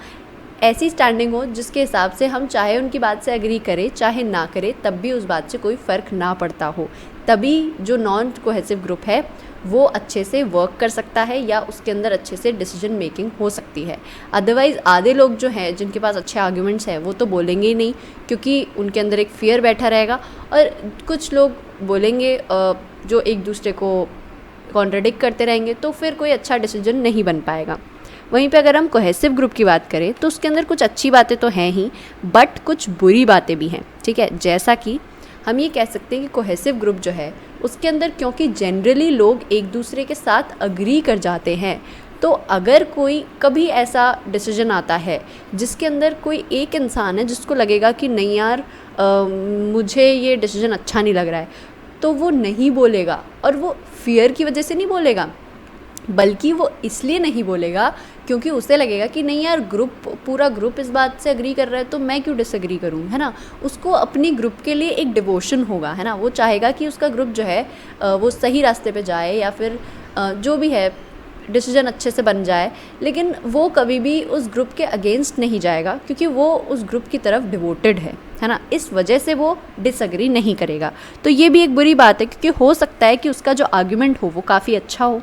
ऐसी स्टैंडिंग हो जिसके हिसाब से हम चाहे उनकी बात से एग्री करें चाहे ना करें, तब भी उस बात से कोई फ़र्क ना पड़ता हो। तभी जो नॉन कोहेसिव ग्रुप है वो अच्छे से वर्क कर सकता है या उसके अंदर अच्छे से डिसीजन मेकिंग हो सकती है। अदरवाइज़ आधे लोग जो हैं जिनके पास अच्छे आर्ग्यूमेंट्स हैं वो तो बोलेंगे ही नहीं, क्योंकि उनके अंदर एक फियर बैठा रहेगा, और कुछ लोग बोलेंगे जो एक दूसरे को कॉन्ट्राडिक्ट करते रहेंगे, तो फिर कोई अच्छा डिसीजन नहीं बन पाएगा। वहीं पे अगर हम कोहेसिव ग्रुप की बात करें तो उसके अंदर कुछ अच्छी बातें तो हैं ही, बट कुछ बुरी बातें भी हैं। ठीक है, जैसा कि हम ये कह सकते हैं कि कोहेसिव ग्रुप जो है उसके अंदर क्योंकि जनरली लोग एक दूसरे के साथ अग्री कर जाते हैं, तो अगर कोई कभी ऐसा डिसीजन आता है जिसके अंदर कोई एक इंसान है जिसको लगेगा कि नहीं यार मुझे ये डिसीजन अच्छा नहीं लग रहा है, तो वो नहीं बोलेगा। और वो फियर की वजह से नहीं बोलेगा, बल्कि वो इसलिए नहीं बोलेगा क्योंकि उसे लगेगा कि नहीं यार पूरा ग्रुप इस बात से अग्री कर रहा है तो मैं क्यों डिसएग्री करूं, है ना। उसको अपनी ग्रुप के लिए एक डिवोशन होगा, है ना। वो चाहेगा कि उसका ग्रुप जो है वो सही रास्ते पे जाए, या फिर जो भी है डिसीजन अच्छे से बन जाए, लेकिन वो कभी भी उस ग्रुप के अगेंस्ट नहीं जाएगा क्योंकि वो उस ग्रुप की तरफ डिवोटेड है ना। इस वजह से वो डिसएग्री नहीं करेगा। तो ये भी एक बुरी बात है, क्योंकि हो सकता है कि उसका जो आर्ग्यूमेंट हो वो काफ़ी अच्छा हो।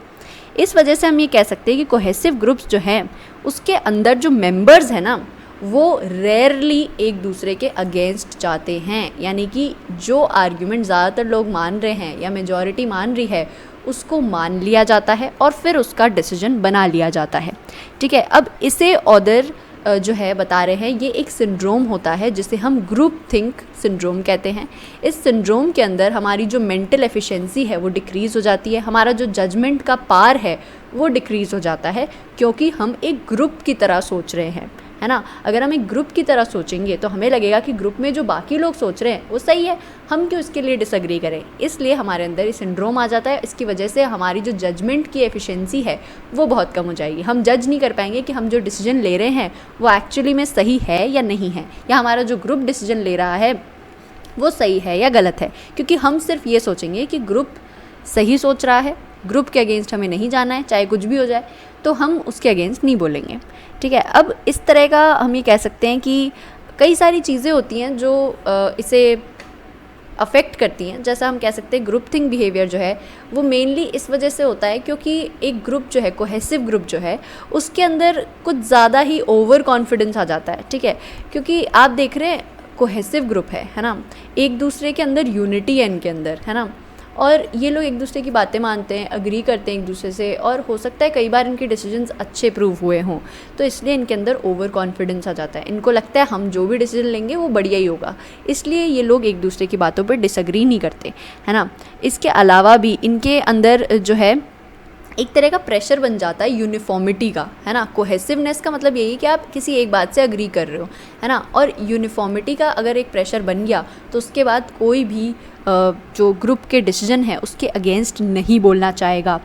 इस वजह से हम ये कह सकते हैं कि कोहेसिव ग्रुप्स जो हैं उसके अंदर जो मेंबर्स हैं ना वो रेयरली एक दूसरे के अगेंस्ट जाते हैं, यानी कि जो आर्ग्यूमेंट ज़्यादातर लोग मान रहे हैं या मेजॉरिटी मान रही है उसको मान लिया जाता है और फिर उसका डिसीजन बना लिया जाता है। ठीक है, अब इसे ऑदर जो है बता रहे हैं, ये एक सिंड्रोम होता है जिसे हम ग्रुप थिंक सिंड्रोम कहते हैं। इस सिंड्रोम के अंदर हमारी जो मेंटल एफिशिएंसी है वो डिक्रीज़ हो जाती है, हमारा जो जजमेंट का पार है वो डिक्रीज़ हो जाता है, क्योंकि हम एक ग्रुप की तरह सोच रहे हैं, है ना। अगर हम एक ग्रुप की तरह सोचेंगे तो हमें लगेगा कि ग्रुप में जो बाकी लोग सोच रहे हैं वो सही है, हम क्यों इसके लिए डिसएग्री करें। इसलिए हमारे अंदर ये सिंड्रोम आ जाता है। इसकी वजह से हमारी जो जजमेंट की एफिशिएंसी है वो बहुत कम हो जाएगी। हम जज नहीं कर पाएंगे कि हम जो डिसीजन ले रहे हैं वो एक्चुअली में सही है या नहीं है, या हमारा जो ग्रुप डिसीजन ले रहा है वो सही है या गलत है, क्योंकि हम सिर्फ ये सोचेंगे कि ग्रुप सही सोच रहा है, ग्रुप के अगेंस्ट हमें नहीं जाना है, चाहे कुछ भी हो जाए, तो हम उसके अगेंस्ट नहीं बोलेंगे। ठीक है, अब इस तरह का हम ये कह सकते हैं कि कई सारी चीज़ें होती हैं जो इसे अफेक्ट करती हैं। जैसा हम कह सकते हैं ग्रुप थिंक बिहेवियर जो है वो मेनली इस वजह से होता है क्योंकि एक ग्रुप जो है, कोहेसिव ग्रुप जो है, उसके अंदर कुछ ज़्यादा ही ओवर कॉन्फिडेंस आ जाता है। ठीक है, क्योंकि आप देख रहे हैं कोहेसिव ग्रुप है ना, एक दूसरे के अंदर यूनिटी है इनके अंदर, है ना, और ये लोग एक दूसरे की बातें मानते हैं, अग्री करते हैं एक दूसरे से, और हो सकता है कई बार इनके डिसीजंस अच्छे प्रूव हुए हों, तो इसलिए इनके अंदर ओवर कॉन्फिडेंस आ जाता है। इनको लगता है हम जो भी डिसीजन लेंगे वो बढ़िया ही होगा, इसलिए ये लोग एक दूसरे की बातों पर डिसएग्री नहीं करते, है ना। इसके अलावा भी इनके अंदर जो है एक तरह का प्रेशर बन जाता है यूनिफॉर्मिटी का, है ना। कोहेसिवनेस का मतलब यही कि आप किसी एक बात से अग्री कर रहे हो, है ना, और यूनिफॉर्मिटी का अगर एक प्रेशर बन गया तो उसके बाद कोई भी जो ग्रुप के डिसीजन है उसके अगेंस्ट नहीं बोलना चाहेगा।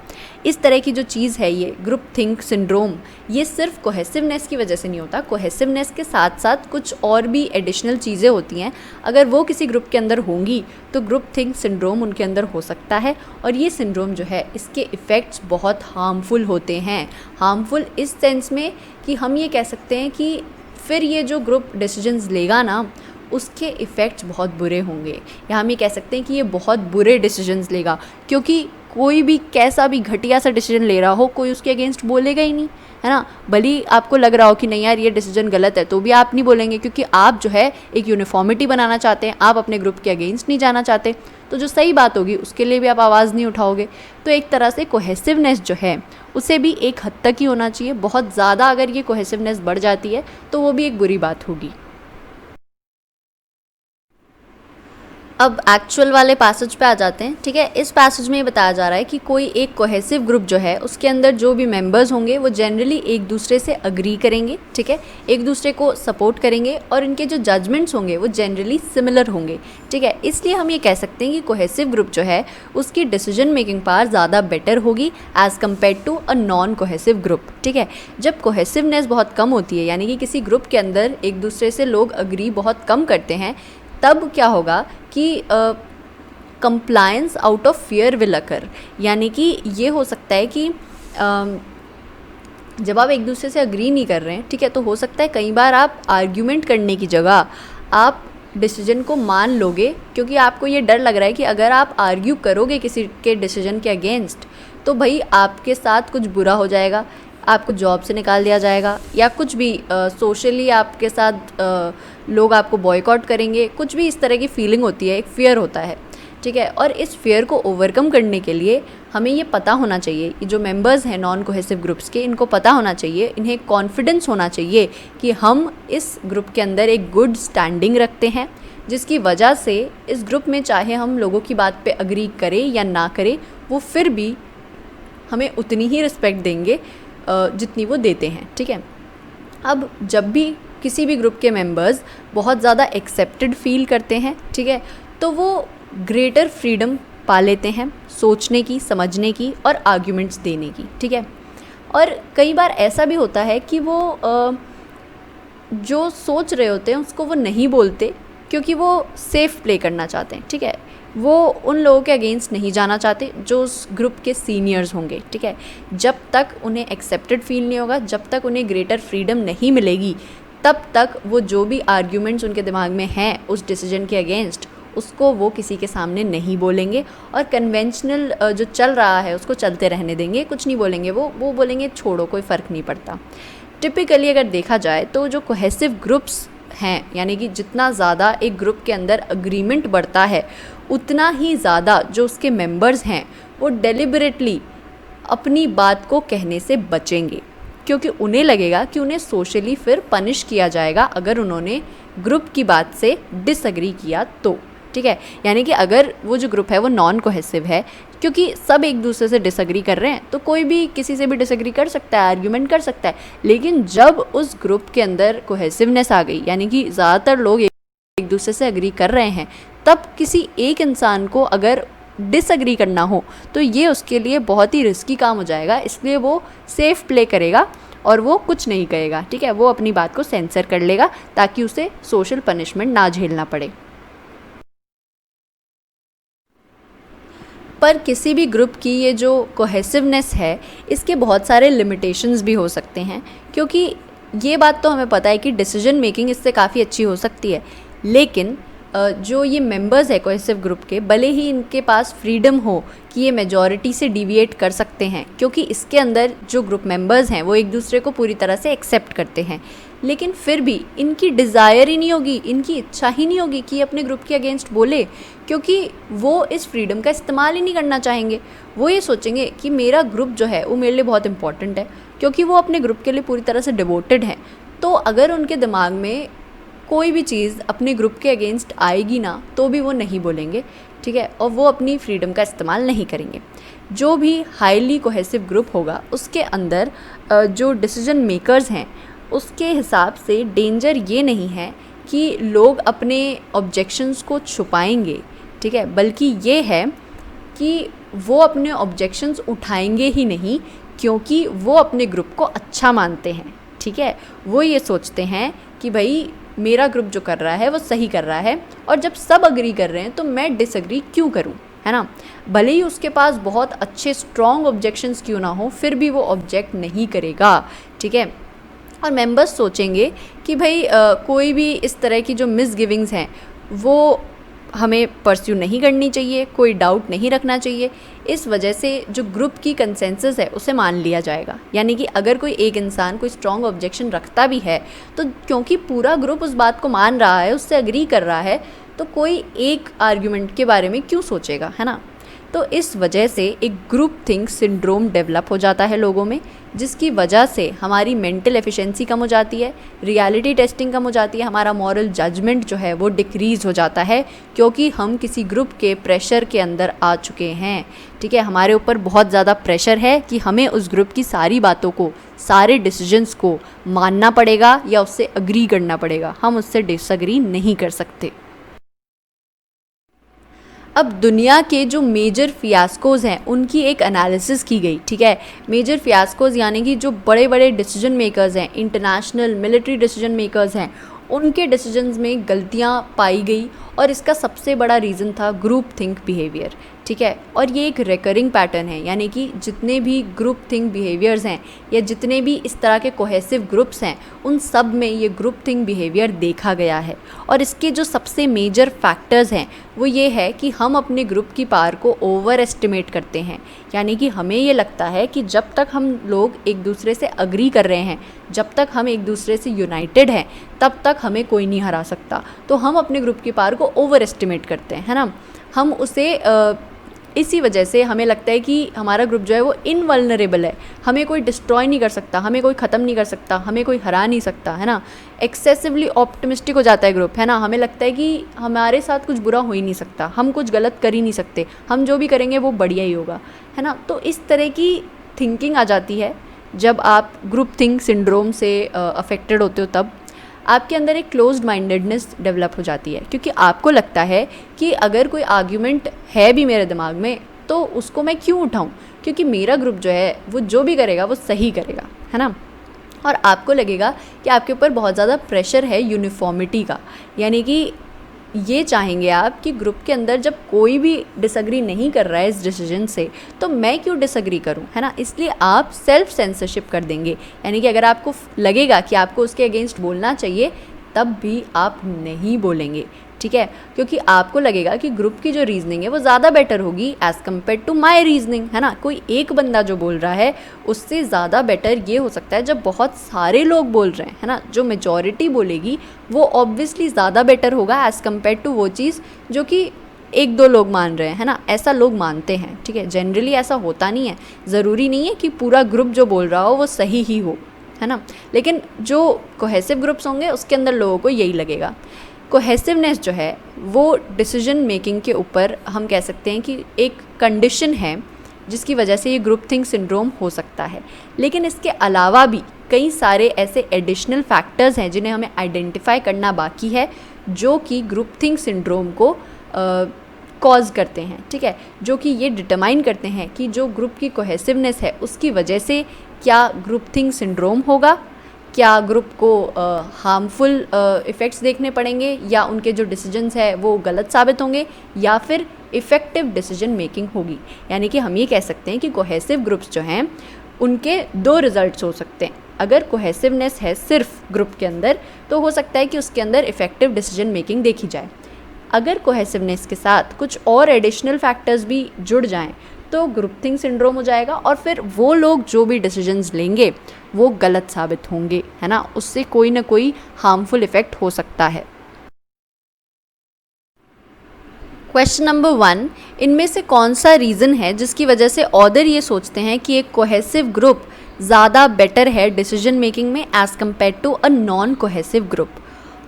इस तरह की जो चीज़ है ये ग्रुप थिंक सिंड्रोम, ये सिर्फ कोहेसिवनेस की वजह से नहीं होता। कोहेसिवनेस के साथ साथ कुछ और भी एडिशनल चीज़ें होती हैं, अगर वो किसी ग्रुप के अंदर होंगी तो ग्रुप थिंक सिंड्रोम उनके अंदर हो सकता है। और ये सिंड्रोम जो है इसके इफ़ेक्ट्स बहुत हार्मफुल होते हैं। हार्मफुल इस सेंस में कि हम ये कह सकते हैं कि फिर ये जो ग्रुप डिसीजंस लेगा ना उसके इफ़ेक्ट्स बहुत बुरे होंगे, या हम ये कह सकते हैं कि ये बहुत बुरे डिसीजंस लेगा, क्योंकि कोई भी कैसा भी घटिया सा डिसीजन ले रहा हो कोई उसके अगेंस्ट बोलेगा ही नहीं, है ना। भले ही आपको लग रहा हो कि नहीं यार ये डिसीजन गलत है तो भी आप नहीं बोलेंगे, क्योंकि आप जो है एक यूनिफॉर्मिटी बनाना चाहते हैं, आप अपने ग्रुप के अगेंस्ट नहीं जाना चाहते। तो जो सही बात होगी उसके लिए भी आप आवाज़ नहीं उठाओगे। तो एक तरह से कोहेसिवनेस जो है उसे भी एक हद तक ही होना चाहिए। बहुत ज़्यादा अगर ये कोहेसिवनेस बढ़ जाती है तो वो भी एक बुरी बात होगी। अब एक्चुअल वाले पैसेज पे आ जाते हैं, ठीक है। इस पैसेज में ये बताया जा रहा है कि कोई एक कोहेसिव ग्रुप जो है उसके अंदर जो भी मेंबर्स होंगे वो जनरली एक दूसरे से अग्री करेंगे, ठीक है, एक दूसरे को सपोर्ट करेंगे और इनके जो जजमेंट्स होंगे वो जनरली सिमिलर होंगे, ठीक है। इसलिए हम ये कह सकते हैं कि कोहेसिव ग्रुप जो है उसकी डिसीजन मेकिंग पावर ज़्यादा बेटर होगी as compare to a non cohesive group, ठीक है। जब कोहेसिवनेस बहुत कम होती है, यानी कि किसी ग्रुप के अंदर एक दूसरे से लोग अग्री बहुत कम करते हैं, तब क्या होगा कि compliance out of fear will occur. यानी कि ये हो सकता है कि जब आप एक दूसरे से अग्री नहीं कर रहे हैं, ठीक है, तो हो सकता है कई बार आप आर्ग्यूमेंट करने की जगह आप डिसीजन को मान लोगे, क्योंकि आपको ये डर लग रहा है कि अगर आप आर्ग्यू करोगे किसी के डिसीजन के अगेंस्ट तो भाई आपके साथ कुछ बुरा हो जाएगा, आपको जॉब से निकाल दिया जाएगा, या कुछ भी सोशली आपके साथ लोग आपको बॉयकॉट करेंगे, कुछ भी इस तरह की फीलिंग होती है, एक फ़ियर होता है, ठीक है। और इस फियर को ओवरकम करने के लिए हमें ये पता होना चाहिए, ये जो मेंबर्स हैं नॉन कोहेसिव ग्रुप्स के, इनको पता होना चाहिए, इन्हें कॉन्फिडेंस होना चाहिए कि हम इस ग्रुप के अंदर एक गुड स्टैंडिंग रखते हैं, जिसकी वजह से इस ग्रुप में चाहे हम लोगों की बात पे अग्री करें या ना करें, वो फिर भी हमें उतनी ही रिस्पेक्ट देंगे जितनी वो देते हैं, ठीक है। अब जब भी किसी भी ग्रुप के मेंबर्स बहुत ज़्यादा एक्सेप्टेड फील करते हैं, ठीक है, तो वो ग्रेटर फ्रीडम पा लेते हैं सोचने की, समझने की और आर्ग्यूमेंट्स देने की, ठीक है। और कई बार ऐसा भी होता है कि वो जो सोच रहे होते हैं उसको वो नहीं बोलते, क्योंकि वो सेफ़ प्ले करना चाहते हैं, ठीक है। वो उन लोगों के अगेंस्ट नहीं जाना चाहते जो उस ग्रुप के सीनियर्स होंगे, ठीक है। जब तक उन्हें एक्सेप्टेड फील नहीं होगा, जब तक उन्हें ग्रेटर फ्रीडम नहीं मिलेगी, तब तक वो जो भी आर्ग्यूमेंट्स उनके दिमाग में हैं उस डिसीजन के अगेंस्ट, उसको वो किसी के सामने नहीं बोलेंगे और कन्वेंशनल जो चल रहा है उसको चलते रहने देंगे, कुछ नहीं बोलेंगे। वो बोलेंगे छोड़ो, कोई फ़र्क नहीं पड़ता। टिपिकली अगर देखा जाए तो जो कोहेसिव ग्रुप्स हैं, यानी कि जितना ज़्यादा एक ग्रुप के अंदर अग्रीमेंट बढ़ता है उतना ही ज़्यादा जो उसके मेंबर्स हैं वो डेलिबरेटली अपनी बात को कहने से बचेंगे, क्योंकि उन्हें लगेगा कि उन्हें सोशली फिर पनिश किया जाएगा अगर उन्होंने ग्रुप की बात से डिसएग्री किया तो, ठीक है। यानी कि अगर वो जो ग्रुप है वो नॉन कोहेसिव है, क्योंकि सब एक दूसरे से डिसएग्री कर रहे हैं तो कोई भी किसी से भी डिसएग्री कर सकता है, आर्ग्यूमेंट कर सकता है। लेकिन जब उस ग्रुप के अंदर कोहेसिवनेस आ गई, यानी कि ज़्यादातर लोग एक दूसरे से अग्री कर रहे हैं, तब किसी एक इंसान को अगर डिसएग्री करना हो तो ये उसके लिए बहुत ही रिस्की काम हो जाएगा। इसलिए वो सेफ प्ले करेगा और वो कुछ नहीं कहेगा, ठीक है। वो अपनी बात को सेंसर कर लेगा ताकि उसे सोशल पनिशमेंट ना झेलना पड़े। पर किसी भी ग्रुप की ये जो कोहेसिवनेस है इसके बहुत सारे लिमिटेशंस भी हो सकते हैं, क्योंकि ये बात तो हमें पता है कि डिसीजन मेकिंग इससे काफ़ी अच्छी हो सकती है, लेकिन जो ये मेंबर्स है कोहेसिव ग्रुप के, भले ही इनके पास फ्रीडम हो कि ये मेजॉरिटी से डिविएट कर सकते हैं, क्योंकि इसके अंदर जो ग्रुप मेंबर्स हैं वो एक दूसरे को पूरी तरह से एक्सेप्ट करते हैं, लेकिन फिर भी इनकी डिज़ायर ही नहीं होगी, इनकी इच्छा ही नहीं होगी कि अपने ग्रुप के अगेंस्ट बोले, क्योंकि वो इस फ्रीडम का इस्तेमाल ही नहीं करना चाहेंगे। वो ये सोचेंगे कि मेरा ग्रुप जो है वो मेरे लिए बहुत इंपॉर्टेंट है, क्योंकि वो अपने ग्रुप के लिए पूरी तरह से डिवोटेड हैं। तो अगर उनके दिमाग में कोई भी चीज़ अपने ग्रुप के अगेंस्ट आएगी ना तो भी वो नहीं बोलेंगे, ठीक है, और वो अपनी फ्रीडम का इस्तेमाल नहीं करेंगे। जो भी हाईली कोहेसिव ग्रुप होगा उसके अंदर जो डिसीजन मेकर्स हैं उसके हिसाब से डेंजर ये नहीं है कि लोग अपने ऑब्जेक्शंस को छुपाएंगे, ठीक है, बल्कि ये है कि वो अपने ऑब्जेक्शंस उठाएंगे ही नहीं, क्योंकि वो अपने ग्रुप को अच्छा मानते हैं, ठीक है। वो ये सोचते हैं कि भाई मेरा ग्रुप जो कर रहा है वो सही कर रहा है, और जब सब अग्री कर रहे हैं तो मैं डिसएग्री क्यों करूं, है ना। भले ही उसके पास बहुत अच्छे स्ट्रॉन्ग ऑब्जेक्शंस क्यों ना हो, फिर भी वो ऑब्जेक्ट नहीं करेगा, ठीक है। और मेंबर्स सोचेंगे कि भाई कोई भी इस तरह की जो मिसगिविंग्स हैं वो हमें परस्यू नहीं करनी चाहिए, कोई डाउट नहीं रखना चाहिए। इस वजह से जो ग्रुप की कंसेंसस है उसे मान लिया जाएगा। यानी कि अगर कोई एक इंसान कोई स्ट्रॉन्ग ऑब्जेक्शन रखता भी है तो क्योंकि पूरा ग्रुप उस बात को मान रहा है, उससे अग्री कर रहा है, तो कोई एक आर्ग्यूमेंट के बारे में क्यों सोचेगा, है ना। तो इस वजह से एक ग्रुप थिंक सिंड्रोम डेवलप हो जाता है लोगों में, जिसकी वजह से हमारी मेंटल एफिशिएंसी कम हो जाती है, रियलिटी टेस्टिंग कम हो जाती है, हमारा मॉरल जजमेंट जो है वो डिक्रीज़ हो जाता है, क्योंकि हम किसी ग्रुप के प्रेशर के अंदर आ चुके हैं, ठीक है। हमारे ऊपर बहुत ज़्यादा प्रेशर है कि हमें उस ग्रुप की सारी बातों को, सारे डिसीजंस को मानना पड़ेगा या उससे अग्री करना पड़ेगा, हम उससे डिसअग्री नहीं कर सकते। अब दुनिया के जो मेजर फियास्कोज़ हैं उनकी एक एनालिसिस की गई, ठीक है। मेजर फियास्कोज़ यानी कि जो बड़े बड़े डिसीजन मेकर्स हैं, इंटरनेशनल मिलिट्री डिसीजन मेकर्स हैं, उनके डिसीजंस में गलतियां पाई गई, और इसका सबसे बड़ा रीज़न था ग्रुप थिंक बिहेवियर, ठीक है। और ये एक रिकरिंग पैटर्न है, यानी कि जितने भी ग्रुप थिंक बिहेवियर्स हैं या जितने भी इस तरह के कोहेसिव ग्रुप्स हैं, उन सब में ये ग्रुप थिंक बिहेवियर देखा गया है। और इसके जो सबसे मेजर फैक्टर्स हैं वो ये है कि हम अपने ग्रुप की पावर को ओवर एस्टिमेट करते हैं, यानी कि हमें ये लगता है कि जब तक हम लोग एक दूसरे से अग्री कर रहे हैं, जब तक हम एक दूसरे से यूनाइटेड हैं, तब तक हमें कोई नहीं हरा सकता। तो हम अपने ग्रुप की पावर को ओवर एस्टिमेट करते हैं, है ना। हम उसे इसी वजह से हमें लगता है कि हमारा ग्रुप जो है वो इनवल्नरेबल है, हमें कोई डिस्ट्रॉय नहीं कर सकता, हमें कोई ख़त्म नहीं कर सकता, हमें कोई हरा नहीं सकता, है ना। एक्सेसिवली ऑप्टिमिस्टिक हो जाता है ग्रुप, है ना। हमें लगता है कि हमारे साथ कुछ बुरा हो ही नहीं सकता, हम कुछ गलत कर ही नहीं सकते, हम जो भी करेंगे वो बढ़िया ही होगा, है ना। तो इस तरह की थिंकिंग आ जाती है जब आप ग्रुप थिंक सिंड्रोम से अफेक्टेड होते हो। तब आपके अंदर एक क्लोज्ड माइंडेडनेस डेवलप हो जाती है, क्योंकि आपको लगता है कि अगर कोई आर्ग्यूमेंट है भी मेरे दिमाग में तो उसको मैं क्यों उठाऊं, क्योंकि मेरा ग्रुप जो है वो जो भी करेगा वो सही करेगा, है ना। और आपको लगेगा कि आपके ऊपर बहुत ज़्यादा प्रेशर है यूनिफॉर्मिटी का, यानी कि ये चाहेंगे आप कि ग्रुप के अंदर जब कोई भी डिसएग्री नहीं कर रहा है इस डिसीजन से, तो मैं क्यों डिसएग्री करूं, है ना। इसलिए आप सेल्फ सेंसरशिप कर देंगे, यानी कि अगर आपको लगेगा कि आपको उसके अगेंस्ट बोलना चाहिए तब भी आप नहीं बोलेंगे, ठीक है। क्योंकि आपको लगेगा कि ग्रुप की जो रीजनिंग है वो ज़्यादा बेटर होगी as compare to my reasoning, है ना। कोई एक बंदा जो बोल रहा है उससे ज़्यादा बेटर ये हो सकता है जब बहुत सारे लोग बोल रहे हैं, है ना। जो मेजॉरिटी बोलेगी वो ऑब्वियसली ज़्यादा बेटर होगा एज़ कम्पेयर टू वो चीज़ जो कि एक दो लोग मान रहे हैं, है ना। ऐसा लोग मानते हैं, ठीक है। जनरली ऐसा होता नहीं है, ज़रूरी नहीं है कि पूरा ग्रुप जो बोल रहा हो वो सही ही हो, है ना। लेकिन जो कोहेसिव ग्रुप्स होंगे उसके अंदर लोगों को यही लगेगा। कोहेसिवनेस जो है वो डिसीजन मेकिंग के ऊपर हम कह सकते हैं कि एक कंडीशन है जिसकी वजह से ये ग्रुप थिंक सिंड्रोम हो सकता है। लेकिन इसके अलावा भी कई सारे ऐसे एडिशनल फैक्टर्स हैं जिन्हें हमें आइडेंटिफाई करना बाकी है, जो कि ग्रुप थिंक सिंड्रोम को कॉज करते हैं, ठीक है। जो कि ये डिटरमाइन करते हैं कि जो ग्रुप की कोहेसिवनेस है उसकी वजह से क्या ग्रुप थिंक सिंड्रोम होगा, क्या ग्रुप को हार्मफुल इफ़ेक्ट्स देखने पड़ेंगे, या उनके जो डिसीजंस है वो गलत साबित होंगे, या फिर इफ़ेक्टिव डिसीजन मेकिंग होगी। यानी कि हम ये कह सकते हैं कि कोहेसिव ग्रुप्स जो हैं उनके दो रिजल्ट्स हो सकते हैं। अगर कोहेसिवनेस है सिर्फ ग्रुप के अंदर तो हो सकता है कि उसके अंदर इफ़ेक्टिव डिसीजन मेकिंग देखी जाए। अगर कोहेसिवनेस के साथ कुछ और एडिशनल फैक्टर्स भी जुड़ जाएं तो ग्रुप थिंक सिंड्रोम हो जाएगा, और फिर वो लोग जो भी डिसीजंस लेंगे वो गलत साबित होंगे, है ना। उससे कोई ना कोई हार्मफुल इफेक्ट हो सकता है। क्वेश्चन नंबर 1, इनमें से कौन सा रीज़न है जिसकी वजह से ऑथर ये सोचते हैं कि एक कोहेसिव ग्रुप ज़्यादा बेटर है डिसीजन मेकिंग में as compare to a non cohesive group.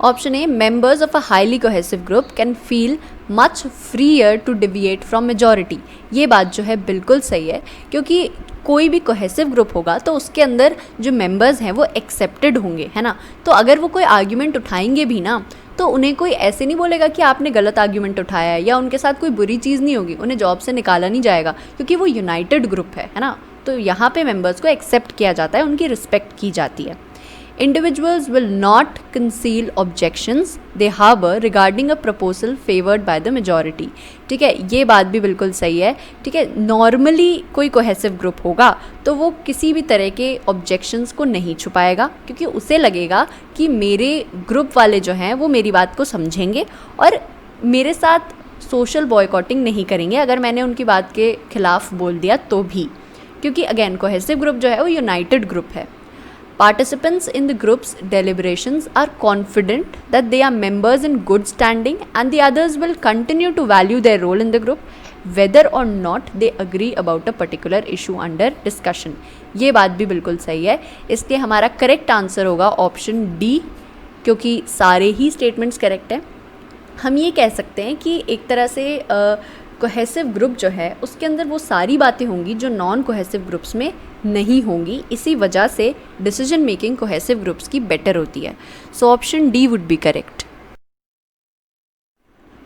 Option A, members of a highly cohesive group can feel much freer to deviate from majority. ये बात जो है बिल्कुल सही है, क्योंकि कोई भी कोहेसिव ग्रुप होगा तो उसके अंदर जो मेंबर्स हैं वो एक्सेप्टेड होंगे, है ना। तो अगर वो कोई आर्ग्यूमेंट उठाएंगे भी ना तो उन्हें कोई ऐसे नहीं बोलेगा कि आपने गलत आर्ग्यूमेंट उठाया है, या उनके साथ कोई बुरी चीज़ नहीं होगी, उन्हें जॉब से निकाला नहीं जाएगा, क्योंकि वो यूनाइटेड ग्रुप है ना। तो यहाँ पे मेंबर्स को एक्सेप्ट किया जाता है, उनकी रिस्पेक्ट की जाती है। Individuals will not conceal objections they harbor regarding a proposal favored by the majority। ठीक है, ये बात भी बिल्कुल सही है। ठीक है, नॉर्मली कोई कोहेसिव ग्रुप होगा तो वो किसी भी तरह के ऑब्जेक्शंस को नहीं छुपाएगा, क्योंकि उसे लगेगा कि मेरे ग्रुप वाले जो हैं वो मेरी बात को समझेंगे और मेरे साथ सोशल बॉयकॉटिंग नहीं करेंगे अगर मैंने उनकी बात के खिलाफ बोल दिया तो भी, क्योंकि अगेन कोहेसिव ग्रुप जो है वो यूनाइटेड ग्रुप है। Participants in the group's deliberations are confident that they are members in good standing and the others will continue to value their role in the group whether or not they agree about a particular issue under discussion। ये बात भी बिल्कुल सही है, इसलिए हमारा correct answer होगा option D, क्योंकि सारे ही स्टेटमेंट्स करेक्ट हैं। हम ये कह सकते हैं कि एक तरह से कोहेसिव ग्रुप जो है उसके अंदर वो सारी बातें होंगी जो नॉन कोहेसिव ग्रुप्स में नहीं होंगी, इसी वजह से डिसीजन मेकिंग कोहेसिव ग्रुप्स की बेटर होती है। So option D would be correct.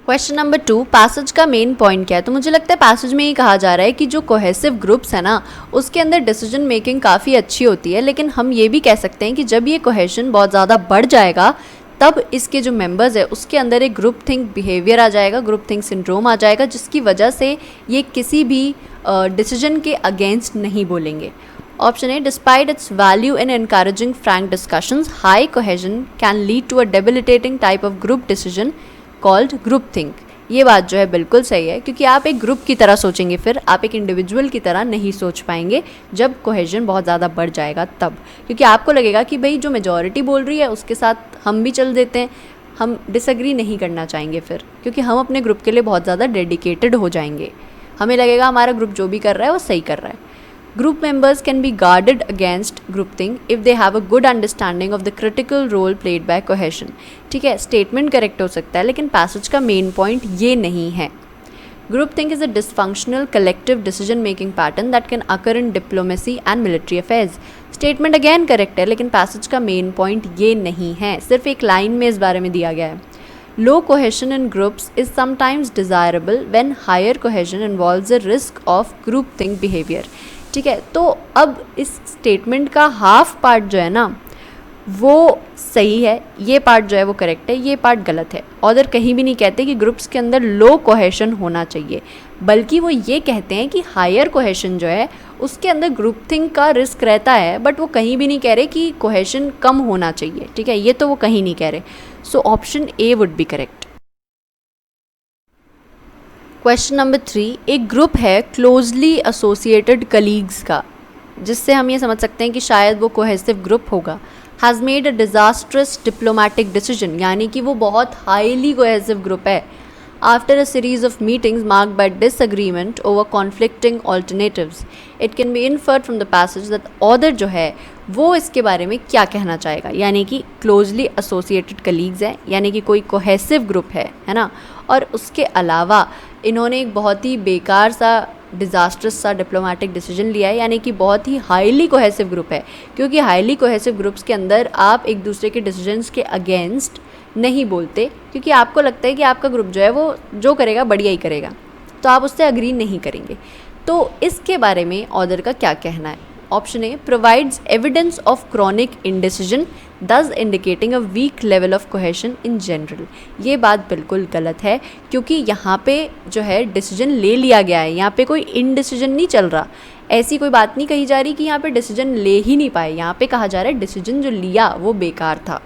Question number 2, passage का मेन पॉइंट क्या है? तो मुझे लगता है पैसेज में ये कहा जा रहा है कि जो कोहेसिव ग्रुप्स है ना उसके अंदर डिसीजन मेकिंग काफ़ी अच्छी होती है, लेकिन हम ये भी कह सकते हैं कि जब ये कोहेशन बहुत ज़्यादा बढ़ जाएगा तब इसके जो मेंबर्स है उसके अंदर एक ग्रुप थिंक बिहेवियर आ जाएगा, ग्रुप थिंक सिंड्रोम आ जाएगा, जिसकी वजह से ये किसी भी डिसीजन के अगेंस्ट नहीं बोलेंगे। Option A, despite its value in encouraging frank discussions, high cohesion can lead to a debilitating type of group decision called group think. ये बात जो है बिल्कुल सही है, क्योंकि आप एक ग्रुप की तरह सोचेंगे, फिर आप एक इंडिविजुअल की तरह नहीं सोच पाएंगे जब कोहेजन बहुत ज़्यादा बढ़ जाएगा तब, क्योंकि आपको लगेगा कि भाई जो मेजॉरिटी बोल रही है उसके साथ हम भी चल देते हैं, हम डिसएग्री नहीं करना चाहेंगे फिर, क्योंकि हम अपने ग्रुप के लिए बहुत ज़्यादा डेडिकेटेड हो जाएंगे, हमें लगेगा हमारा ग्रुप जो भी कर रहा है वो सही कर रहा है। Group members can be guarded against groupthink if they have a good understanding of the critical role played by cohesion। ठीक है, स्टेटमेंट करेक्ट हो सकता है लेकिन पैसेज का मेन पॉइंट ये नहीं है। Groupthink is a dysfunctional collective decision making pattern that can occur in diplomacy and military affairs। Statement again correct है लेकिन पैसेज का मेन पॉइंट ये नहीं है, सिर्फ एक लाइन में इस बारे में दिया गया है। Low cohesion in groups is sometimes desirable when higher cohesion involves a risk of groupthink behavior। ठीक है, तो अब इस स्टेटमेंट का हाफ पार्ट जो है ना वो सही है, ये पार्ट जो है वो करेक्ट है, ये पार्ट गलत है। ऑथर कहीं भी नहीं कहते कि ग्रुप्स के अंदर लो कोहेशन होना चाहिए, बल्कि वो ये कहते हैं कि हायर कोहेशन जो है उसके अंदर ग्रुप थिंक का रिस्क रहता है, बट वो कहीं भी नहीं कह रहे कि कोहेशन कम होना चाहिए। ठीक है, ये तो वो कहीं नहीं कह रहे। सो option A would be correct. Question number 3, एक ग्रुप है क्लोजली एसोसिएटेड कलीग्स का, जिससे हम ये समझ सकते हैं कि शायद वो कोहेसिव ग्रुप होगा। Has made a disastrous diplomatic decision, यानी कि वो बहुत हाईली कोहेसिव ग्रुप है। After a series of meetings marked by disagreement over conflicting alternatives, it can be inferred from the passage that author जो है वो इसके बारे में क्या कहना चाहेगा। यानी कि क्लोजली एसोसिएटेड कलीग्स है, यानी कि कोई कोहेसिव ग्रुप है ना, और उसके अलावा इन्होंने एक बहुत ही बेकार सा डिज़ास्ट्रस सा डिप्लोमेटिक डिसीजन लिया है, यानी कि बहुत ही हाईली कोहेसिव ग्रुप है, क्योंकि हाईली कोहेसिव ग्रुप्स के अंदर आप एक दूसरे के डिसीजंस के अगेंस्ट नहीं बोलते, क्योंकि आपको लगता है कि आपका ग्रुप जो है वो जो करेगा बढ़िया ही करेगा, तो आप उससे अग्री नहीं करेंगे। तो इसके बारे में ऑथर का क्या कहना है? Option A, provides evidence of chronic indecision thus indicating a weak level of cohesion in general. ये बात बिल्कुल गलत है, क्योंकि यहाँ पे जो है डिसीजन ले लिया गया है, यहाँ पे कोई इनडिसीजन नहीं चल रहा। ऐसी कोई बात नहीं कही जा रही कि यहाँ पे डिसीजन ले ही नहीं पाए, यहाँ पे कहा जा रहा है डिसीजन जो लिया वो बेकार था।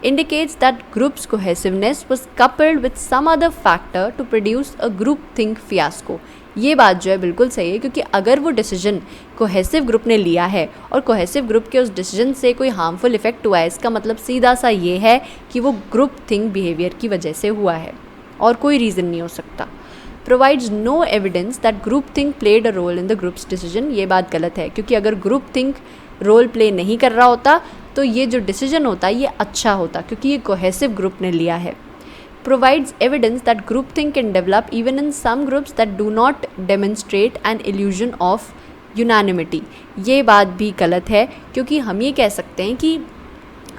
Indicates that group's cohesiveness was coupled with some other factor to produce a groupthink fiasco। ये बात जो है बिल्कुल सही है, क्योंकि अगर वो डिसीजन कोहेसिव ग्रुप ने लिया है और कोहेसिव ग्रुप के उस डिसीजन से कोई हार्मफुल इफेक्ट हुआ है, इसका मतलब सीधा सा ये है कि वो ग्रुप थिंक बिहेवियर की वजह से हुआ है और कोई रीज़न नहीं हो सकता। Provides no evidence that group think played a role in the group's decision. ये बात गलत है, क्योंकि अगर ग्रुप थिंक रोल प्ले नहीं कर रहा होता तो ये जो डिसीजन होता ये अच्छा होता, क्योंकि ये कोहेसिव ग्रुप ने लिया है। Provides evidence that group think can develop even in some groups that do not demonstrate an illusion of unanimity. ये बात भी गलत है, क्योंकि हम ये कह सकते हैं कि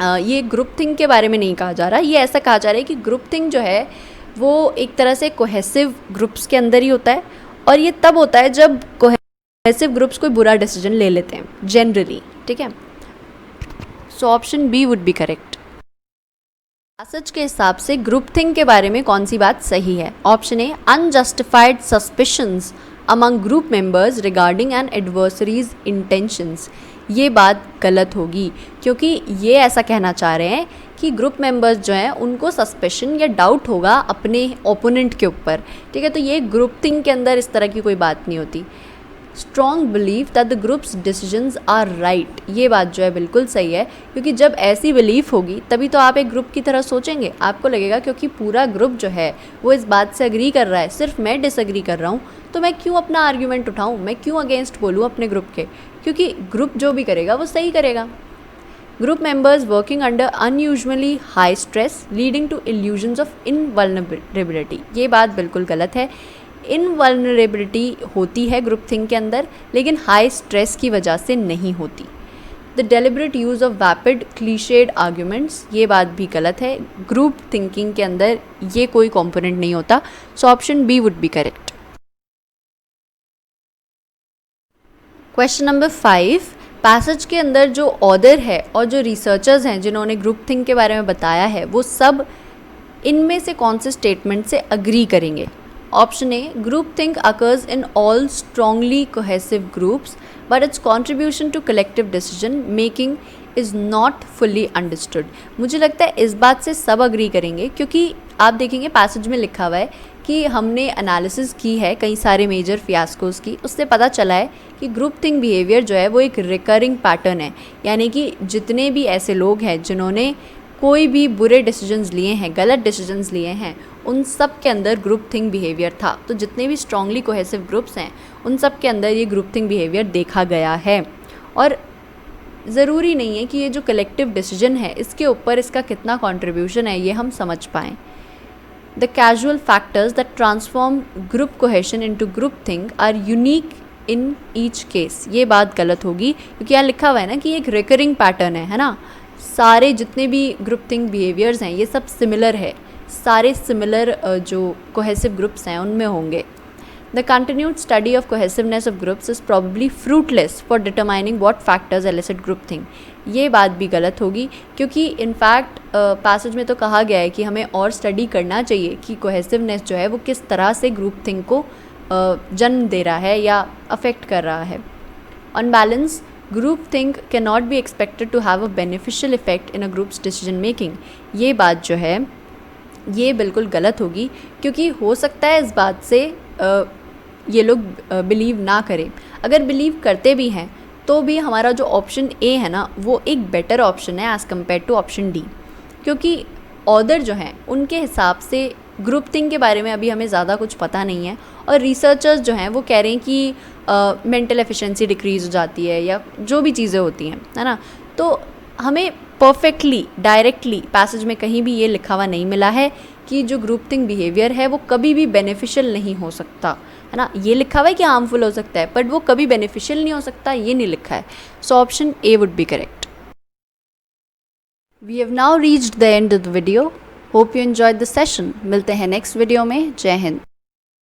ये ग्रुप थिंक के बारे में नहीं कहा जा रहा, ये ऐसा कहा जा रहा है कि ग्रुप थिंक जो है वो एक तरह से कोहेसिव ग्रुप्स के अंदर ही होता है, और ये तब होता है जब कोहेसिव ग्रुप्स कोई बुरा डिसीजन ले लेते हैं जनरली, ठीक है। So option B would be correct. Passage के हिसाब से ग्रुप थिंक के बारे में कौन सी बात सही है? Option A, unjustified suspicions among group members regarding an adversary's intentions. ये बात गलत होगी, क्योंकि ये ऐसा कहना चाह रहे हैं कि ग्रुप मेंबर्स जो हैं उनको सस्पेशन या डाउट होगा अपने ओपोनेंट के ऊपर, ठीक है। तो ये ग्रुप थिंक के अंदर इस तरह की कोई बात नहीं होती। Strong believe that the group's decisions are right, ये बात जो है बिल्कुल सही है, क्योंकि जब ऐसी बिलीफ होगी तभी तो आप एक ग्रुप की तरह सोचेंगे। आपको लगेगा क्योंकि पूरा ग्रुप जो है वो इस बात से अग्री कर रहा है, सिर्फ मैं डिसअग्री कर रहा हूँ, तो मैं क्यों अपना आर्ग्यूमेंट उठाऊँ, मैं क्यों अगेंस्ट बोलूँ अपने ग्रुप के, क्योंकि ग्रुप जो भी करेगा वो सही करेगा। Group members working under unusually high stress leading to illusions of invulnerability, ये बात बिल्कुल गलत है। इनवल्नरेबिलिटी होती है ग्रुप थिंक के अंदर, लेकिन हाई स्ट्रेस की वजह से नहीं होती। The deliberate use of vapid clichéd arguments, ये बात भी गलत है। ग्रुप थिंकिंग के अंदर ये कोई कंपोनेंट नहीं होता। So option B would be correct. Question number 5, passage के अंदर जो ऑथर है और जो रिसर्चर्स हैं जिन्होंने ग्रुप थिंक के बारे में बताया है, वो सब इनमें से कौन से स्टेटमेंट से अग्री करेंगे? Option A, group think occurs in all strongly cohesive groups but its contribution to collective decision making is not fully understood. मुझे लगता है इस बात से सब अग्री करेंगे, क्योंकि आप देखेंगे पैसेज में लिखा हुआ है कि हमने एनालिसिस की है कई सारे मेजर फियास्कोस की, उससे पता चला है कि ग्रुप थिंक बिहेवियर जो है वो एक रिकरिंग पैटर्न है। यानी कि जितने भी ऐसे लोग हैं जिन्होंने कोई भी बुरे डिसीजंस लिए हैं, गलत डिसीजंस लिए हैं, उन सब के अंदर ग्रुप थिंक बिहेवियर था। तो जितने भी स्ट्रांगली कोहेसिव ग्रुप्स हैं उन सब के अंदर ये ग्रुप थिंक बिहेवियर देखा गया है। और ज़रूरी नहीं है कि ये जो कलेक्टिव डिसीजन है इसके ऊपर इसका कितना कंट्रीब्यूशन है ये हम समझ पाएँ। The casual factors that transform group cohesion into group think are unique in each case, ये बात गलत होगी, क्योंकि यहाँ लिखा हुआ है ना कि एक रिकरिंग पैटर्न है ना। सारे जितने भी ग्रुप थिंक बिहेवियर्स हैं ये सब सिमिलर है, सारे सिमिलर जो कोहेसिव ग्रुप्स हैं उनमें होंगे। The continued study of cohesiveness of groups is probably fruitless for determining what factors elicit group think, ये बात भी गलत होगी, क्योंकि इनफैक्ट पैसेज में तो कहा गया है कि हमें और स्टडी करना चाहिए कि कोहेसिवनेस जो है वो किस तरह से ग्रुप थिंक को जन्म दे रहा है या अफेक्ट कर रहा है। On balance group think can not be expected to have a beneficial effect in a group's decision making, ये बात जो है ये बिल्कुल गलत होगी, क्योंकि हो सकता है इस बात से ये लोग बिलीव ना करें। अगर बिलीव करते भी हैं तो भी हमारा जो ऑप्शन ए है ना वो एक बेटर ऑप्शन है as compare to option D, क्योंकि ऑथर जो हैं उनके हिसाब से ग्रुप थिंक के बारे में अभी हमें ज़्यादा कुछ पता नहीं है, और रिसर्चर्स जो हैं वो कह रहे हैं कि मेंटल एफिशिएंसी डिक्रीज़ हो जाती है या जो भी चीज़ें होती हैं, है ना। तो हमें परफेक्टली डायरेक्टली पैसेज में कहीं भी ये लिखा हुआ नहीं मिला है कि जो ग्रुप थिंक बिहेवियर है वो कभी भी बेनिफिशियल नहीं हो सकता, है ना। ये लिखा हुआ है कि हार्मफुल हो सकता है, बट वो कभी बेनिफिशियल नहीं हो सकता, ये नहीं लिखा है। So option A would be correct. We have now reached the end of the video. Hope you enjoyed the session. मिलते हैं नेक्स्ट वीडियो में। जय हिंद।